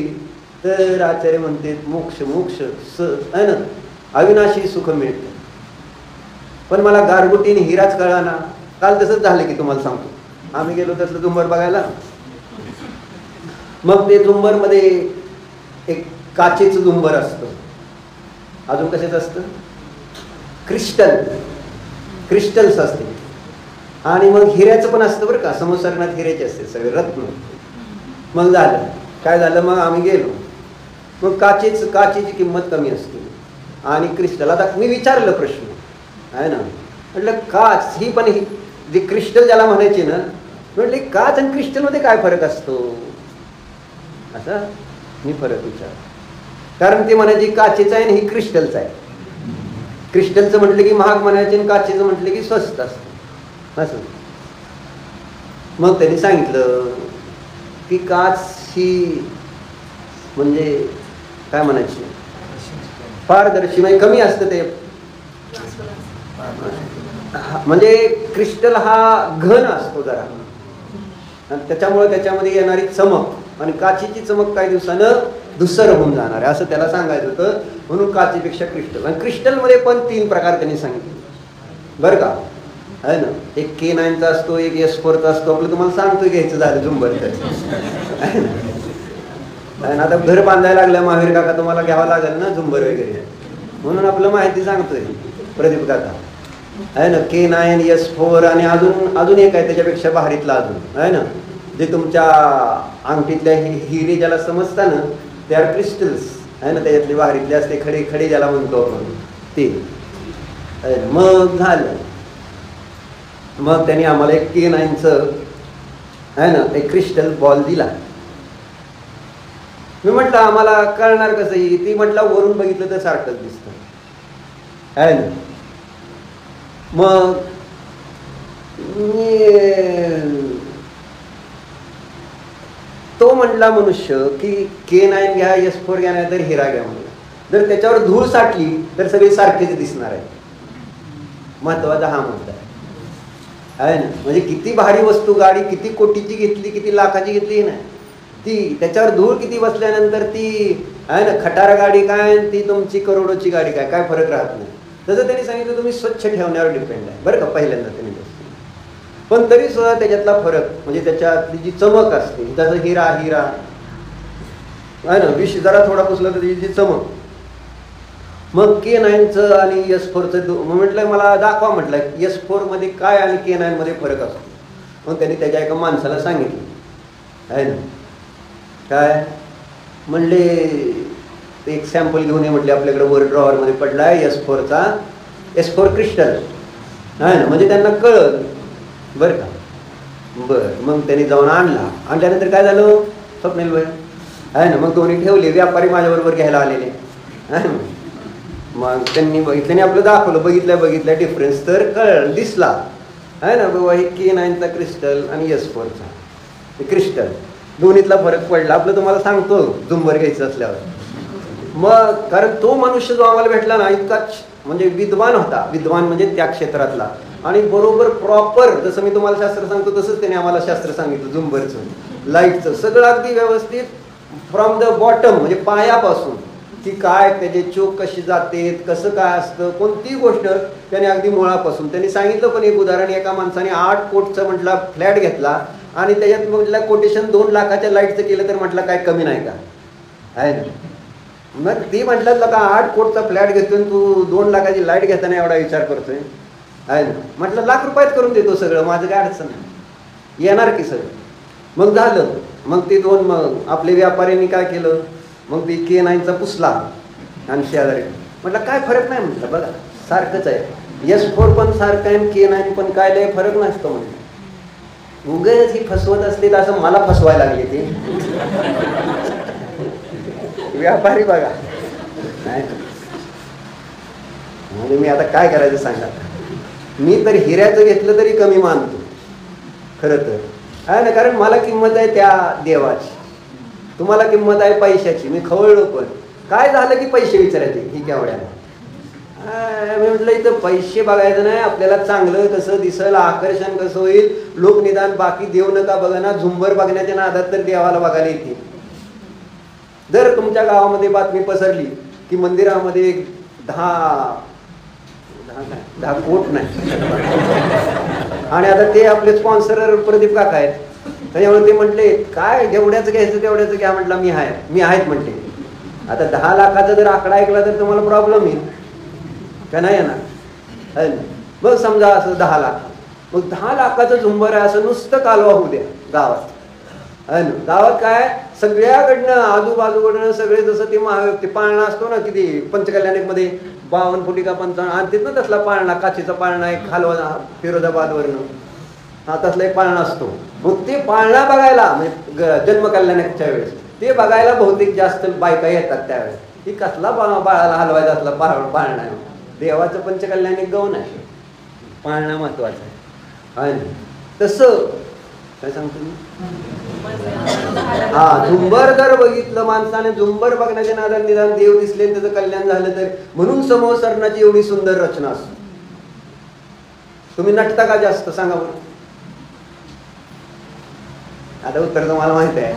तर आचार्य म्हणते मोक्ष मोक्ष आहे ना, अविनाशी सुख मिळतं. पण मला गारगुटीने हिराच कळाना, काल तसंच झालं की तुम्हाला सांगतो. आम्ही गेलो तसलं झुंबर बघायला. मग ते झुंबरमध्ये एक काचेचं झुंबर असतं. अजून कशाचं असतं? क्रिस्टल्स असते. आणि मग हिऱ्याचं पण असतं बरं का. समुद्रनाथ हिऱ्याचे असते सगळे रत्न. मग झालं काय झालं, मग आम्ही गेलो. मग काचेची किंमत कमी असते आणि क्रिस्टल. आता मी विचारलं प्रश्न आहे ना, म्हटलं काच ही पण ही जी क्रिस्टल ज्याला म्हणायची ना, म्हटले काच आणि क्रिस्टलमध्ये काय फरक असतो असा मी फरक विचार. कारण ते म्हणायचे काचेचं आहे आणि ही क्रिस्टलचं आहे. क्रिस्टलचं म्हटलं की महाग म्हणायचे आणि काचेचं म्हटलं की स्वस्त असतं असं. मग त्यांनी सांगितलं की काच ही म्हणजे काय म्हणायची, पारदर्शी म्हणजे कमी असतं ते. म्हणजे क्रिस्टल हा घन असतो जरा, आणि त्याच्यामुळे त्याच्यामध्ये येणारी चमक आणि काचेची चमक काही दिवसानं धुसर होऊन जाणार आहे असं त्याला सांगायचं होतं. म्हणून काचेपेक्षा क्रिस्टल. आणि क्रिस्टलमध्ये पण 3 प्रकार त्यांनी सांगितले बरं का, आहे ना. एक K9चा असतो, एक S4चा असतो. आपलं तुम्हाला सांगतोय घ्यायचं झालं झुंबरचं. आणि आता घर बांधायला लागलं महावीर काका, तुम्हाला घ्यावं लागेल ना झुंबर वगैरे, म्हणून आपलं माहिती सांगतोय प्रदीप काका, आहे ना. K9, S4 आणि अजून एक आहे त्याच्यापेक्षा भारीतला अजून, आहे ना, जे तुमच्या अंगठीतल्या हिरे ज्याला समजता ना, ते आर क्रिस्टल्स, आहे ना. त्याच्यातले भारीतले असते खडे ज्याला म्हणतो आपण ते. मग झालं, मग त्यांनी आम्हाला एक K9चं आहे ना एक क्रिस्टल बॉल दिला. मी म्हटलं आम्हाला कळणार कसं ही? ती म्हटलं वरून बघितलं तर सारखंच दिसतं, आहे ना. मग तो म्हटला मनुष्य की K9 घ्या, S4 घ्या, नाही तर हिरा घ्या म्हणला. जर त्याच्यावर धूळ साठली तर सगळे सारखेच दिसणार आहे. महत्वाचा हा मुद्दा आहे ना. म्हणजे किती भारी वस्तू, गाडी किती कोटीची घेतली, किती लाखाची घेतली नाही, ती त्याच्यावर धूळ किती बसल्यानंतर ती आहे ना खटारा गाडी काय, ती तुमची करोडोची गाडी काय फरक राहत नाही. तसं त्यांनी सांगितलं तुम्ही स्वच्छ ठेवण्यावर डिपेंड आहे बरं का, पहिल्यांदा त्यांनी. पण तरी सुद्धा त्याच्यातला फरक म्हणजे त्याच्यातली जी चमक असते, जसं हिरा आहे ना, विष जरा थोडा पुसला तर त्याची जी चमक. मग K9चं आणि S4चं म्हटलं मला दाखवा, म्हटलं S4 मध्ये काय आणि K9 मध्ये फरक असतो. मग त्यांनी त्याच्या एका माणसाला सांगितलं, आहे ना, काय म्हणले एक सॅम्पल घेऊन ये म्हटले, आपल्याकडे वर ड्रॉवरमध्ये पडला आहे S4 क्रिस्टल, आहे ना. म्हणजे त्यांना कळलं बरं का. बरं, मग त्यांनी जाऊन आणला. आणि त्यानंतर काय झालं स्वप्नील भाई, आहे ना, मग दोन्ही ठेवले. व्यापारी माझ्याबरोबर घ्यायला आलेले, आहे ना. मग त्यांनी बघितलं, आपलं दाखवलं, बघितलं डिफरन्स तर दिसला, आहे ना बाबा. हे K9चा क्रिस्टल आणि S4चा क्रिस्टल दोन्हीतला फरक पडला. आपलं तुम्हाला सांगतो झुंबर घ्यायचं असल्यावर. मग कारण तो मनुष्य जो आम्हाला भेटला ना, इतका म्हणजे विद्वान होता, विद्वान म्हणजे त्या क्षेत्रातला, आणि बरोबर प्रॉपर जसं मी तुम्हाला शास्त्र सांगतो तसंच त्याने आम्हाला शास्त्र सांगितलं. झुंबरचं, लाईटचं सगळं अगदी व्यवस्थित फ्रॉम द बॉटम म्हणजे पायापासून, की काय त्याचे चोक कशी जाते, कसं काय असतं, कोणती गोष्ट त्याने अगदी मुळापासून त्यांनी सांगितलं. पण एक उदाहरण, एका माणसाने 8 कोटीचा म्हटला फ्लॅट घेतला आणि त्याच्यात म्हटलं कोटेशन 2 लाखाच्या लाईटचं केलं तर म्हटलं काय कमी नाही का, आहे ना. मग ती म्हटलं का 8 कोटीचा फ्लॅट घेतोय तू 2 लाखाची लाईट घेताना एवढा विचार करतोय, आहे ना. म्हटलं लाख रुपयात करून देतो सगळं, माझं काय अडचण नाही, येणार की सगळं. मग झालं. मग ते मग आपले व्यापाऱ्यांनी काय केलं, मग ते K9चा पुसला आणि शेजारी म्हटलं काय फरक नाही, म्हटलं बघा सारखंच आहे. S4 पण सारखं आहे, K9 पण काय लय फरक नसतो म्हटलं. उगाच ही फसवत असते, असं मला फसवायला लागले ते व्यापारी बघा. म्हणजे मी आता काय करायचं सांगा. मी तर हिऱ्याचं घेतलं तरी कमी मानतो खरं तर, आहे ना. कारण मला किंमत आहे त्या देवाची, तुम्हाला किंमत आहे पैशाची. मी खवळलो, पण काय झालं की पैसे विचारायचे ही केवढ्याला. मी म्हटलं इथं पैसे बघायचं नाही, आपल्याला चांगलं कसं दिसेल, आकर्षण कसं होईल, लोक निदान बाकी देव नका बघा ना, झुंबर बघण्याच्या नादात तर देवाला बघायला येतील. जर तुमच्या गावामध्ये बातमी पसरली की मंदिरामध्ये 10 10 कोट नाही. आणि आता ते आपले स्पॉन्सर प्रदीप काका आहेत, त्याच्यामुळे ते म्हटले काय जेवढ्याचं घ्यायचं तेवढ्याचं घ्या. म्हटलं मी आहेत म्हटले. आता 10 लाखाचा जर आकडा ऐकला तर तुम्हाला प्रॉब्लेम येईल का नाही येणार. मग समजा असं 10 लाख, मग 10 लाखाचं झुंबर आहे असं नुसतं कालवा होऊ द्या गावात. गावात काय सगळ्याकडनं आजूबाजूकडनं सगळे जसं ते पाळणा असतो ना, किती पंचकल्याणिक मध्ये 52 फुटी का 55 आणतात ना तसला पाळणा, काचेचा पाळणा एक हलवा फिरोजाबाद वरनं, हा तसला एक पाळणा असतो. मग ते पाळणा बघायला म्हणजे जन्मकल्याणिकच्या वेळेस ते बघायला बहुतेक जास्त बायका येतात त्यावेळेस. की कसला बाळाला हलवायचा असला पाळणा आहे. देवाचं पंचकल्याणिक गौण आहे, पाळणा महत्वाचा आहे. तसं काय सांगतो मी, हा झुंबर जर बघितलं माणसाने, झुंबर बघण्याच्या नादात निदान देव दिसले त्याचं कल्याण झालं तर, म्हणून समोसरणाची एवढी सुंदर रचना असते. तुम्ही नटता का जास्त सांगा बरं. आता उत्तर तुम्हाला माहित आहे.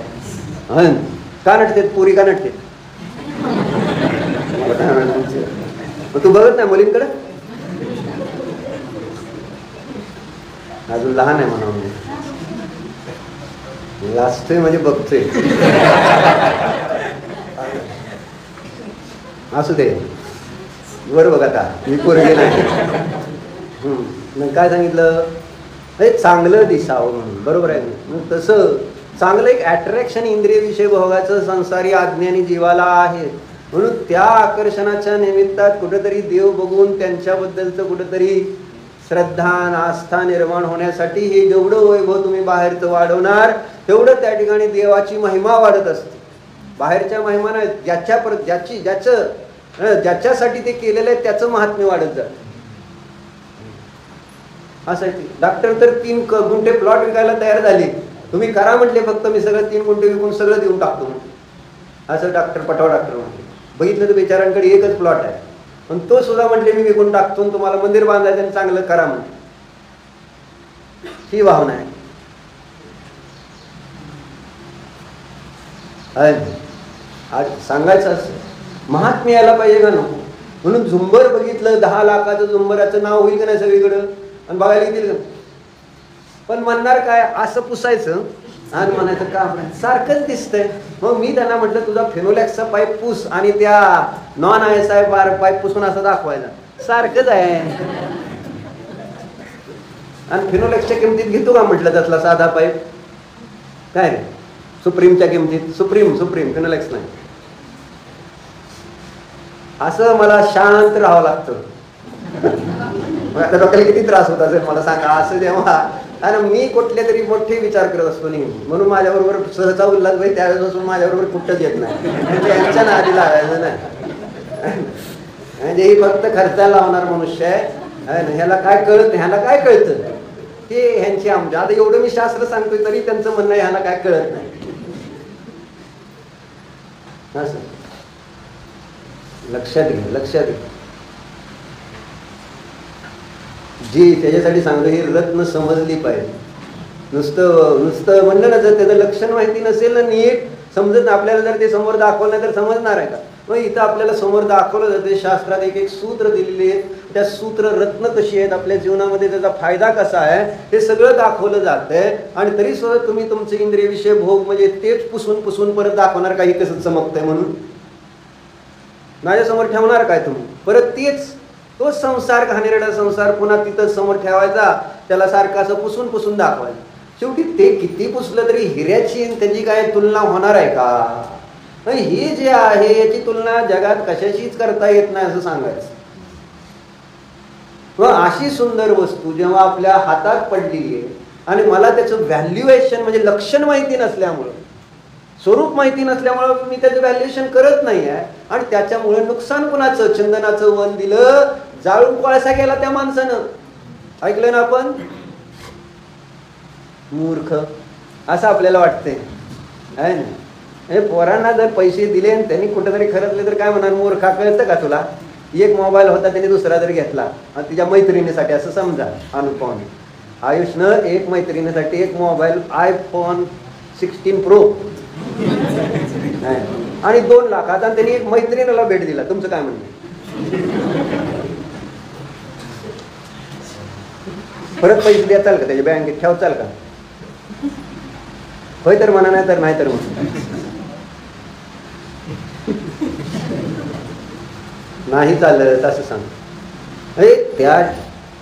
का नटते पुरी, का नटते. तू बघत नाही मुलींकडे, अजून लहान आहे म्हणा. लाजतोय म्हणजे बघतोय. असू दे बरोबर. आता मी पोरगी नाही. काय सांगितलं, हे चांगलं दिसावं म्हणून, बरोबर आहे. तसं चांगलं एक अट्रॅक्शन इंद्रिय विषय भोगाचं संसारी अज्ञानी जीवाला आहे. म्हणून त्या आकर्षणाच्या निमित्तात कुठेतरी देव बघून त्यांच्याबद्दलचं कुठेतरी श्रद्धा आस्था निर्माण होण्यासाठी हे जेवढं वैभव तुम्ही बाहेरचं वाढवणार तेवढं त्या ठिकाणी देवाची महिमा वाढत असते. बाहेरच्या महिमा नाही, ज्याच्यासाठी ते केलेलं आहे त्याचं महात्म्य वाढत जातं. असं आहे. डॉक्टर तर 3 गुंठे प्लॉट विकायला तयार झाले, तुम्ही करा म्हटले फक्त, मी सगळं 3 गुंठे विकून सगळं देऊन टाकतो असं डॉक्टर पठाव डॉक्टर म्हटले. बघितलं तर बिचारांकडे एकच प्लॉट आहे, पण तो सुद्धा म्हटले मी विकून टाकतो, तुम्हाला मंदिर बांधायचं आणि चांगलं करा म्हणून. ही भावना आहे. सांगायचं असं महात्म्य यायला पाहिजे का नको. म्हणून झुंबर बघितलं 10 लाखाचं झुंबराचं नाव होईल का नाही सगळीकडं, आणि बघायला येतील का. पण म्हणणार काय, असं पुसायचं आणि म्हणायचं का सारखंच दिसतंय. मग मी त्यांना म्हटलं तुझा फिनोलॅक्सचा पाईप पुस आणि त्या नॉन ISI पाईप पुसून असं दाखवायला, सारखंच आहे. आणि फिनोलॅक्सच्या किमतीत घेतो का म्हटलं त्यातला साधा पाईप, काय रे सुप्रीमच्या किमतीत, सुप्रीम फिनोलॅक्स नाही. असं मला शांत राहावं लागतं. आता डोक्याला किती त्रास होत असेल मला सांगा. असं जेव्हा, आणि मी कुठले तरी मोठे विचार करत असतो नेहमी, म्हणून माझ्याबरोबर सहसा उल्हास भाई त्यावेळेपासून माझ्याबरोबर कुठंच येत नाही, यांच्या नादी लागायचं नाही. म्हणजे ही फक्त खर्चाला लावणार मनुष्य आहे. ह्याला काय कळतं ते ह्यांची आमच्या. आता एवढं मी शास्त्र सांगतोय तरी त्यांचं म्हणणं ह्याला काय कळत नाही. असं लक्षात घे. जी त्याच्यासाठी सांगतो ही रत्न समजली पाहिजे. नुसतं म्हणलं ना, जर त्याचं लक्षण माहिती नसेल ना, नीट समजत आपल्याला, जर ते समोर दाखवलं नाही तर समजणार आहे का. मग इथं आपल्याला समोर दाखवलं जाते. शास्त्रात एक सूत्र दिलेली आहेत, त्या सूत्र रत्न कशी आहेत आपल्या जीवनामध्ये, त्याचा फायदा कसा आहे हे सगळं दाखवलं जातंय. आणि तरी सुद्धा तुम्ही तुमचे इंद्रिय विषय भोग म्हणजे तेच पुसून परत दाखवणार काही कसं चमकतंय म्हणून. माझ्यासमोर ठेवणार काय तुम्ही परत तोच संसार, घाणेरडा संसार पुन्हा तिथं समोर ठेवायचा, त्याला सारखं असं पुसून दाखवायचं. शेवटी ते किती पुसलं तरी हिऱ्याची त्याची काय तुलना होणार आहे का. हे जे आहे याची तुलना जगात कशाशीच करता येत नाही असं सांगायचं. अशी सुंदर वस्तू जेव्हा आपल्या हातात पडलेली आहे आणि मला त्याचं व्हॅल्युएशन म्हणजे लक्षण माहिती नसल्यामुळं, स्वरूप माहिती नसल्यामुळं मी त्याचं व्हॅल्युएशन करत नाही आहे, आणि त्याच्यामुळे नुकसान कुणाचं. चंदनाचं वन दिलं, जाळून कोळसा केला त्या माणसानं, ऐकलं ना आपण. मूर्ख असं आपल्याला वाटतंय आहे ना. हे पोरांना जर पैसे दिले आणि त्यांनी कुठेतरी खरचले तर काय म्हणणार, मूर्खा कळतं का तुला. एक मोबाईल होता त्याने दुसरा जर घेतला आणि तिच्या मैत्रिणीसाठी, असं समजा अनुपमाने, आयुषनं एक मैत्रिणीसाठी एक मोबाईल iPhone 16 Pro आणि 2 लाखात, आणि त्यांनी एक मैत्रिणीला भेट दिला. तुमचं काय म्हणणं. परत पैसे द्या चाल का त्याच्या बँकेत ठेव चाल का? होय तर म्हणा, नाही तर नाही तर म्हणा. नाही चाललं असं सांग. अरे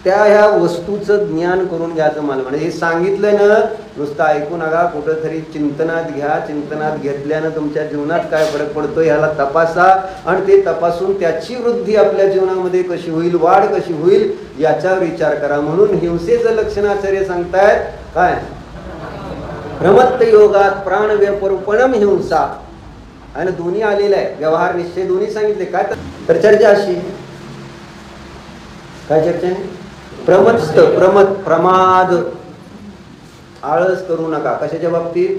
त्या ह्या वस्तूचं ज्ञान करून घ्यायचं मला म्हणजे हे सांगितलं ना, नुसतं ऐकू नका, कुठंतरी चिंतनात घ्या. चिंतनात घेतल्यानं तुमच्या जीवनात काय फरक पडतो ह्याला तपासा आणि ते तपासून त्याची वृद्धी आपल्या जीवनामध्ये कशी होईल, वाढ कशी होईल याच्यावर विचार करा. म्हणून हिंसेचं लक्षणाचार्य सांगतायत काय? प्रमत्त योगात प्राण व्यपरूपणम हिंसा. आणि दोन्ही आलेलं आहे, व्यवहार निश्चय दोन्ही सांगितले. काय तर चर्चा अशी काय चर्चा आहे? प्रमाद, आळस करू नका. कशाच्या बाबतीत?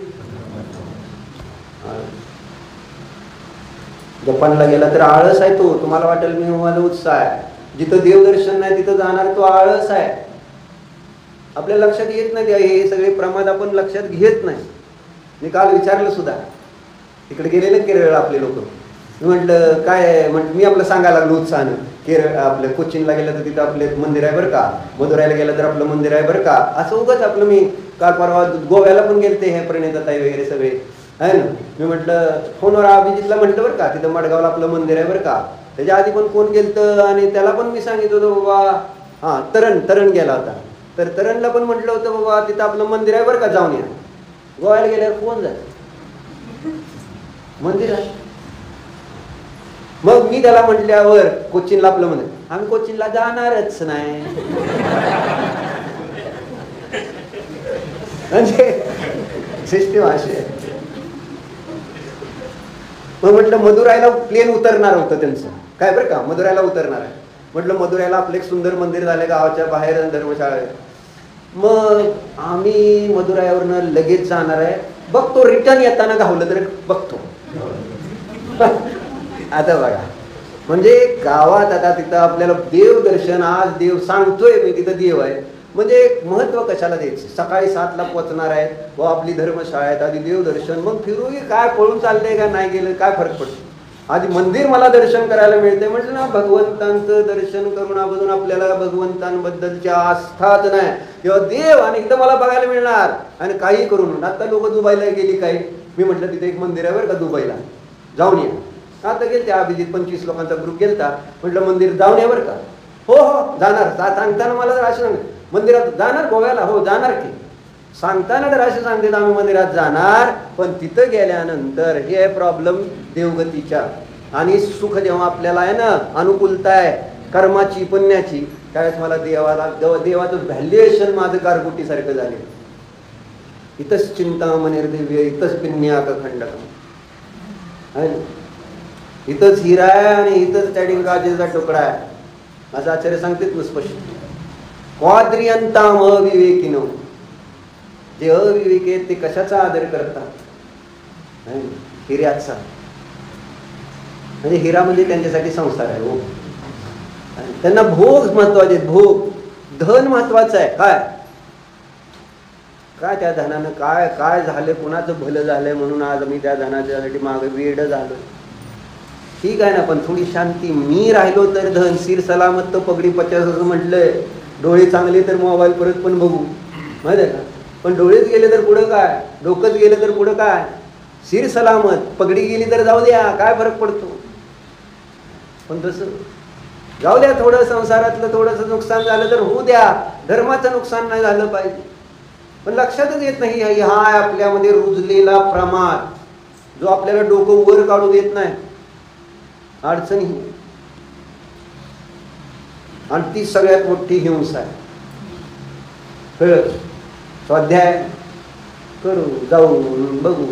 जपानला गेला तर आळस आहे तो. तुम्हाला वाटेल मी मला उत्साह आहे. जिथं देवदर्शन नाही तिथं जाणार तो आळस आहे. आपल्या लक्षात येत नाही हे सगळे प्रमाद, आपण लक्षात घेत नाही. मी काल विचारलं सुद्धा, तिकडे गेलेले केरळ आपले लोक. मी म्हटलं काय, म्हटलं मी आपलं सांगायला लागलो उत्साहानं. केरळ आपलं कोचीनला गेलं तर तिथं आपलं मंदिर आहे बरं का, मदुराईला गेलं तर आपलं मंदिर आहे बरं का, असं उगाच आपलं. मी काल परवा गोव्याला पण गेलते, हे प्रणिताताई वगैरे सगळे आहे ना. मी म्हटलं फोनवर अभिजितला म्हटलं बरं का, तिथं मडगावला आपलं मंदिर आहे बरं का. त्याच्या आधी पण कोण गेलतं आणि त्याला पण मी सांगितलं होतं बाबा, हां तरण गेला होता. तर तरणला पण म्हटलं होतं बाबा तिथं आपलं मंदिर आहे बरं का, जाऊन या. गोव्याला गेल्यावर कोण जात मंदिर आहे. मग मी त्याला म्हटल्यावर कोचीनला आपलं मंदिर, आम्ही कोचीनला जाणारच नाही. म्हणजे सिस्टीम अशी आहे. मग म्हटलं मदुराईला प्लेन उतरणार होतं त्यांचं काय बरं का, मदुराईला उतरणार आहे. म्हटलं मदुराईला आपलं एक सुंदर मंदिर झालं गावाच्या बाहेर, धर्मशाळा आहे. मग आम्ही मदुराईवरनं लगेच जाणार आहे. बघतो रिटर्न येताना गावलं तर बघतो. आता बघा, म्हणजे गावात आता तिथं आपल्याला देवदर्शन, आज देव सांगतोय मी तिथं देव आहे म्हणजे महत्व कशाला द्यायचं. सकाळी 7ला पोचणार आहेत व आपली धर्मशाळा आहेत, आधी देवदर्शन, मग फिरू काय पळून चाललंय का नाही गेलं काय फरक पडतो. आधी मंदिर मला दर्शन करायला मिळते म्हणजे ना, भगवंतांचं दर्शन करून अजून आपल्याला भगवंतांबद्दलची आस्थाच नाही किंवा देव आणि एकदम मला बघायला मिळणार आणि काही करून. आता लोक दुबईला गेली काही, मी म्हटलं तिथे एक मंदिर आहे बरं का दुबईला, जाऊन या. आता गेल त्या अभिजित 25 लोकांचा ग्रुप गेलता. म्हटलं मंदिर जाऊन या बरं का. हो हो जाणार. सांगताना मला तर असं मंदिरात जाणार, गोव्याला हो जाणार की सांगताना तर असे सांगते आम्ही मंदिरात जाणार, पण तिथं गेल्यानंतर हे प्रॉब्लेम देवगतीच्या. आणि सुख जेव्हा आपल्याला आहे ना, अनुकूलता आहे कर्माची पुण्याची, त्यावेळेस मला देवाचं व्हॅल्युएशन माझं गारगुटीसारखं झाले. इथंच चिंतामणिर दिव्य, इथंच पिन्याक खंडकम, इथंच हिरा आहे आणि इथंच त्या डिंकाचेचा तुकडा आहे असं आचार्य सांगतेच ना स्पष्ट. क्वाद्रियंताम अविवेकिनो, जे अविवेक आहेत ते कशाचा आदर करतात? हिऱ्याचा. म्हणजे हिरा म्हणजे त्यांच्यासाठी संसार आहे हो. त्यांना भोग महत्वाचे, भोग, धन महत्वाचं आहे. काय काय त्या धनानं काय काय झालं, कुणाचं भलं झालंय म्हणून आज मी त्या धनाच्यासाठी मागे वेड झालो. ठीक आहे ना, पण थोडी शांती. मी राहिलो तर धन सिर सलामत तो पगडी 50 असं म्हटलंय. डोळे चांगले तर मोबाईल परत पण बघू, माहिती आहे का. पण डोळेच गेले तर पुढं काय, डोकंच गेलं तर पुढं काय. सिर सलामत, पगडी गेली तर जाऊ द्या, काय फरक पडतो. पण तसं जाऊ द्या, थोडं संसारातलं थोडंसं नुकसान झालं तर होऊ द्या, धर्माचं नुकसान नाही झालं पाहिजे. पण लक्षातच येत नाही हा आपल्यामध्ये रुजलेला प्रमाद, जो आपल्याला डोकं वर काढू देत नाही. अडचणी आणि ती सगळ्यात मोठी हिंसा आहे. कळलं? स्वाध्याय करू, जाऊ, बघू,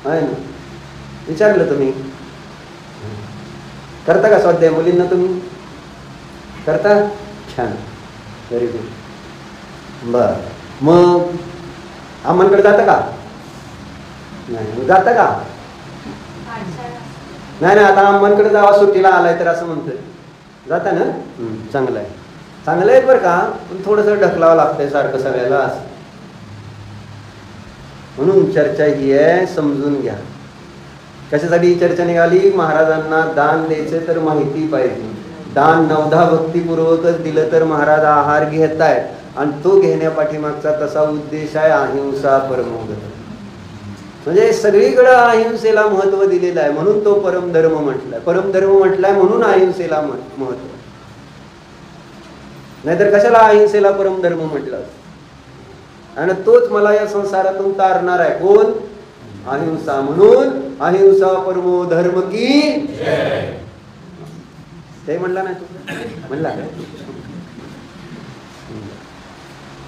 आहे ना. विचारलं तुम्ही करता का स्वाध्याय? मुलींना तुम्ही करता? छान, व्हेरी गुड. बर, मग अम्मांकडे जाता का? नाही जाता का? नाही नाही, आता अम्मांकडे जावा, सुट्टीला आलाय तर असं म्हणतोय. जाता ना? चांगलं आहे, चांगलं आहे बरं का. पण थोडंसं ढकलावं लागतंय सारखं सगळ्याला. म्हणून चर्चा ही आहे, समजून घ्या. कशासाठी ही चर्चा निघाली? महाराजांना दान द्यायचं तर माहिती पाहिजे. दान 9दा भक्तीपूर्वकच दिलं तर महाराज आहार घेतायत. आणि तो घेण्यापाठीमागचा तसा उद्देश आहे अहिंसा परमो धर्म. म्हणजे सगळीकडे अहिंसेला महत्व दिलेलं आहे, म्हणून तो परमधर्म म्हटलाय. परमधर्म म्हटलाय म्हणून अहिंसेला महत्व. नाहीतर कशाला अहिंसेला परमधर्म म्हटलं. आणि तोच मला या संसारातून तारणार आहे. कोण? अहिंसा. म्हणून अहिंसा परमो धर्म की ते म्हणला नाही तू? म्हणला.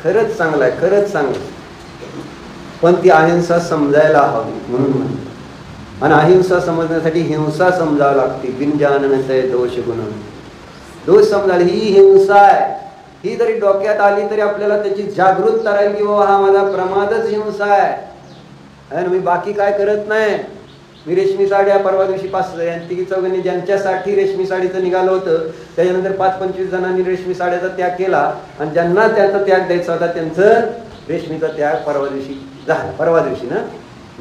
खरंच चांगलं आहे, खरंच चांगलं. पण ती अहिंसा समजायला हवी म्हणून म्हणतो. आणि अहिंसा समजण्यासाठी हिंसा समजावं लागते. बिनजाननते दोष गुण. दोष समजायला ही हिंसा आहे. ही जरी डोक्यात आली तरी आपल्याला त्याची जागृतता राहील की बाबा हा माझा प्रमादच हिंसा आहे. आणि मी बाकी काय करत नाही. मी रेशमी साड्या परवा दिवशी 5-4 ज्यांच्यासाठी रेशमी साडीचं निघालं होतं, त्याच्यानंतर 5-25 जणांनी रेशमी साड्याचा त्याग केला. आणि ज्यांना त्याचा त्याग द्यायचा होता त्यांचं रेशमीचा त्याग परवा दिवशी झाला. परवा दिवशी ना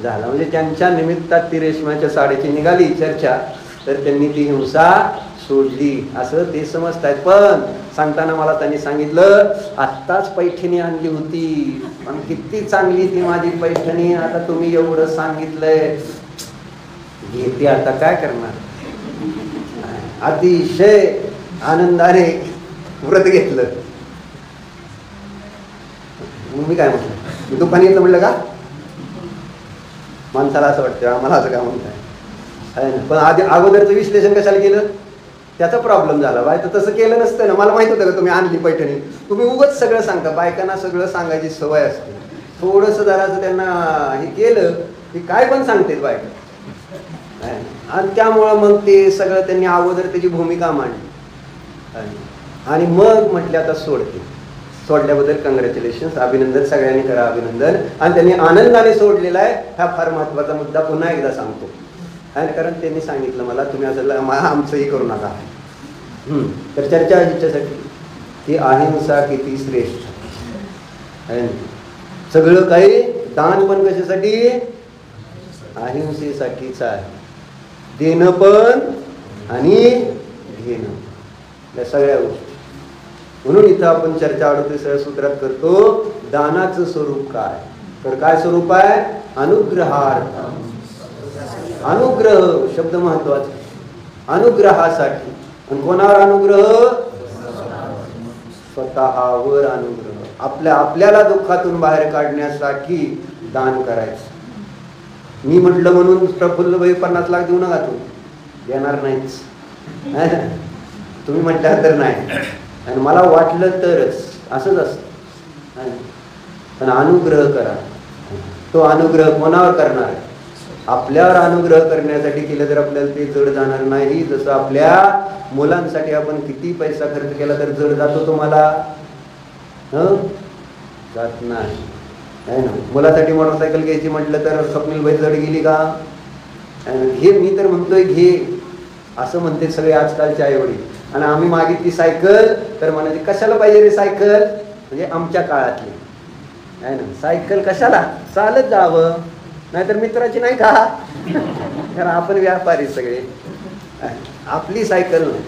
झाला. म्हणजे त्यांच्या निमित्तात ती रेशमाच्या साडीची निघाली चर्चा, तर त्यांनी ती हिंसा सोडली असं ते समजतायत. पण सांगताना मला त्यांनी सांगितलं, आत्ताच पैठणी आणली होती पण किती चांगली ती माझी पैठणी, आता तुम्ही एवढं सांगितलंय घेते, आता काय करणार. अतिशय आनंदाने व्रत घेतलं. मी काय म्हटलं, मी दुकानी येतं म्हणलं का? माणसाला असं वाटतं आम्हाला असं काय म्हणताय. पण आधी अगोदरचं विश्लेषण कशाला केलं, त्याचा प्रॉब्लेम झाला. बाय तर तसं केलं नसतं ना. मला माहित होतं का तुम्ही आणली पैठणी. तुम्ही उगाच सगळं सांगता. बायकांना सगळं सांगायची सवय असते. थोडंसं जरासं त्यांना हे केलं की काय पण सांगते बायका. आणि त्यामुळं मग ते सगळं त्यांनी अगोदर त्याची भूमिका मांडली आणि मग म्हटले आता सोडते. सोडल्याबद्दल कॉंग्रॅच्युलेशन्स, अभिनंदन, सगळ्यांनी करा अभिनंदन. आणि त्यांनी आनंदाने सोडलेला आहे. हा फार महत्वाचा मुद्दा पुन्हा एकदा सांगतो. कारण त्यांनी सांगितलं मला, तुम्ही असं आमचंही करू नका. तर चर्चा ह्याच्यासाठी की अहिंसा किती श्रेष्ठ आहे. सगळं काही दान पण कशासाठी? अहिंसेसाठीच आहे. देणं पण आणि घेणं, या सगळ्या गोष्टी. म्हणून इथं आपण चर्चा 38व्या सूत्रात करतो, दानाचं स्वरूप काय. तर काय स्वरूप आहे? अनुग्रहार्थ. अनुग्रह शब्द महत्वाचा. अनुग्रहासाठी. आणि कोणावर अनुग्रह? स्वतःवर अनुग्रह. आपल्याला दुःखातून बाहेर काढण्यासाठी दान करायचं. मी म्हटलं म्हणून प्रफुल्ल भाई 50 लाख देऊ नका, तू देणार नाहीच. तुम्ही म्हटलं तर नाही, आणि मला वाटलं तरच, असंच असतं. पण अनुग्रह करा. तो अनुग्रह कोणावर करणार? आपल्यावर अनुग्रह करण्यासाठी केलं तर आपल्याला ते जड जाणार नाही. जसं आपल्या मुलांसाठी आपण किती पैसा खर्च केला तर जड जातो तुम्हाला? जात नाही ना. मुलासाठी मोटरसायकल घ्यायची म्हटलं तर स्वप्नील भाई जड गेली का? घे, मी तर म्हणतोय घे असं म्हणते सगळे आजकालचे आई वडील. आणि आम्ही मागितली सायकल तर म्हणायची कशाला पाहिजे रे सायकल, म्हणजे आमच्या काळातली आहे ना. सायकल कशाला? चालत जावं, नाहीतर मित्राची नाही का. कारण आपण व्यापारी सगळे. आपली सायकल नाही,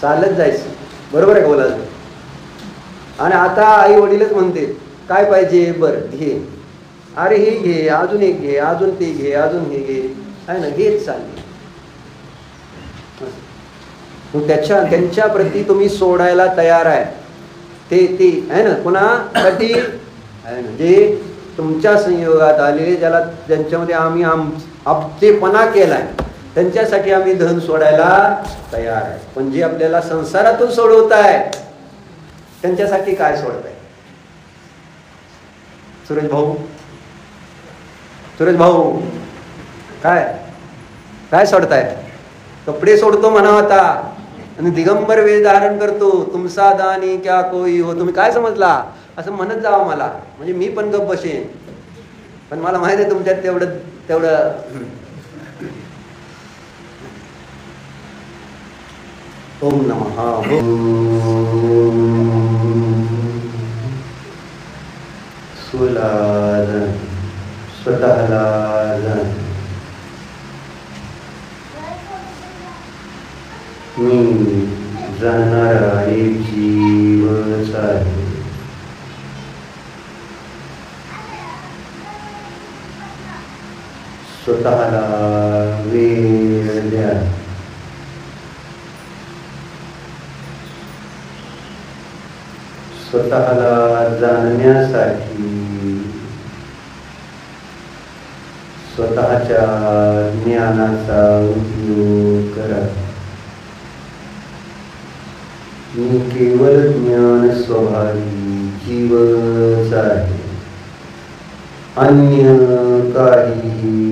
चालत जायचं. बरोबर आहे का बोलायचं? आणि आता आई वडीलच म्हणते काय पाहिजे, बरं घे, अरे हे घे, अजून एक घे, अजून ते घे, अजून हे घे, आहे ना, घेत चालले. त्यांच्या प्रती तुम्ही सोडायला तयार आहे. ते आहे ना, कुणासाठी आहे ना, जे तुमच्या संयोगात आलेले, ज्यांच्यामध्ये आम्ही आपतेपणा केलाय, त्यांच्यासाठी आम्ही धन सोडायला तयार आहे. पण जे आपल्याला संसारातून सोडवताय त्यांच्यासाठी काय सोडताय? सुरेश भाऊ काय सोडताय? कपडे सोडतो म्हणा आता, आणि दिगंबर वेश धारण करतो. तुमचा दानी क्या कोई हो. तुम्ही काय समजला असं म्हणत जावं मला, म्हणजे मी पण गप्प बसेन. पण मला माहित आहे तुमच्यात तेवढं ओम नमः. सुलाजन स्वतःला मी जाणणारा एक जीवच आहे. स्वतःला वेळ द्या. स्वतःला जाणण्यासाठी स्वतःच्या ज्ञानाचा उपयोग करा. मी केवळ ज्ञान स्वभावी जीवच आहे, अन्य काहीही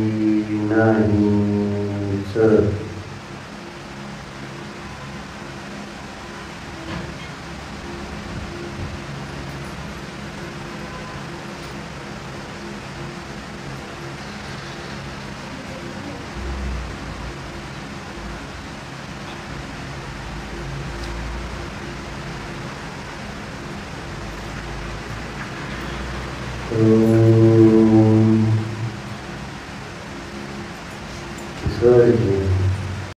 नाहीच.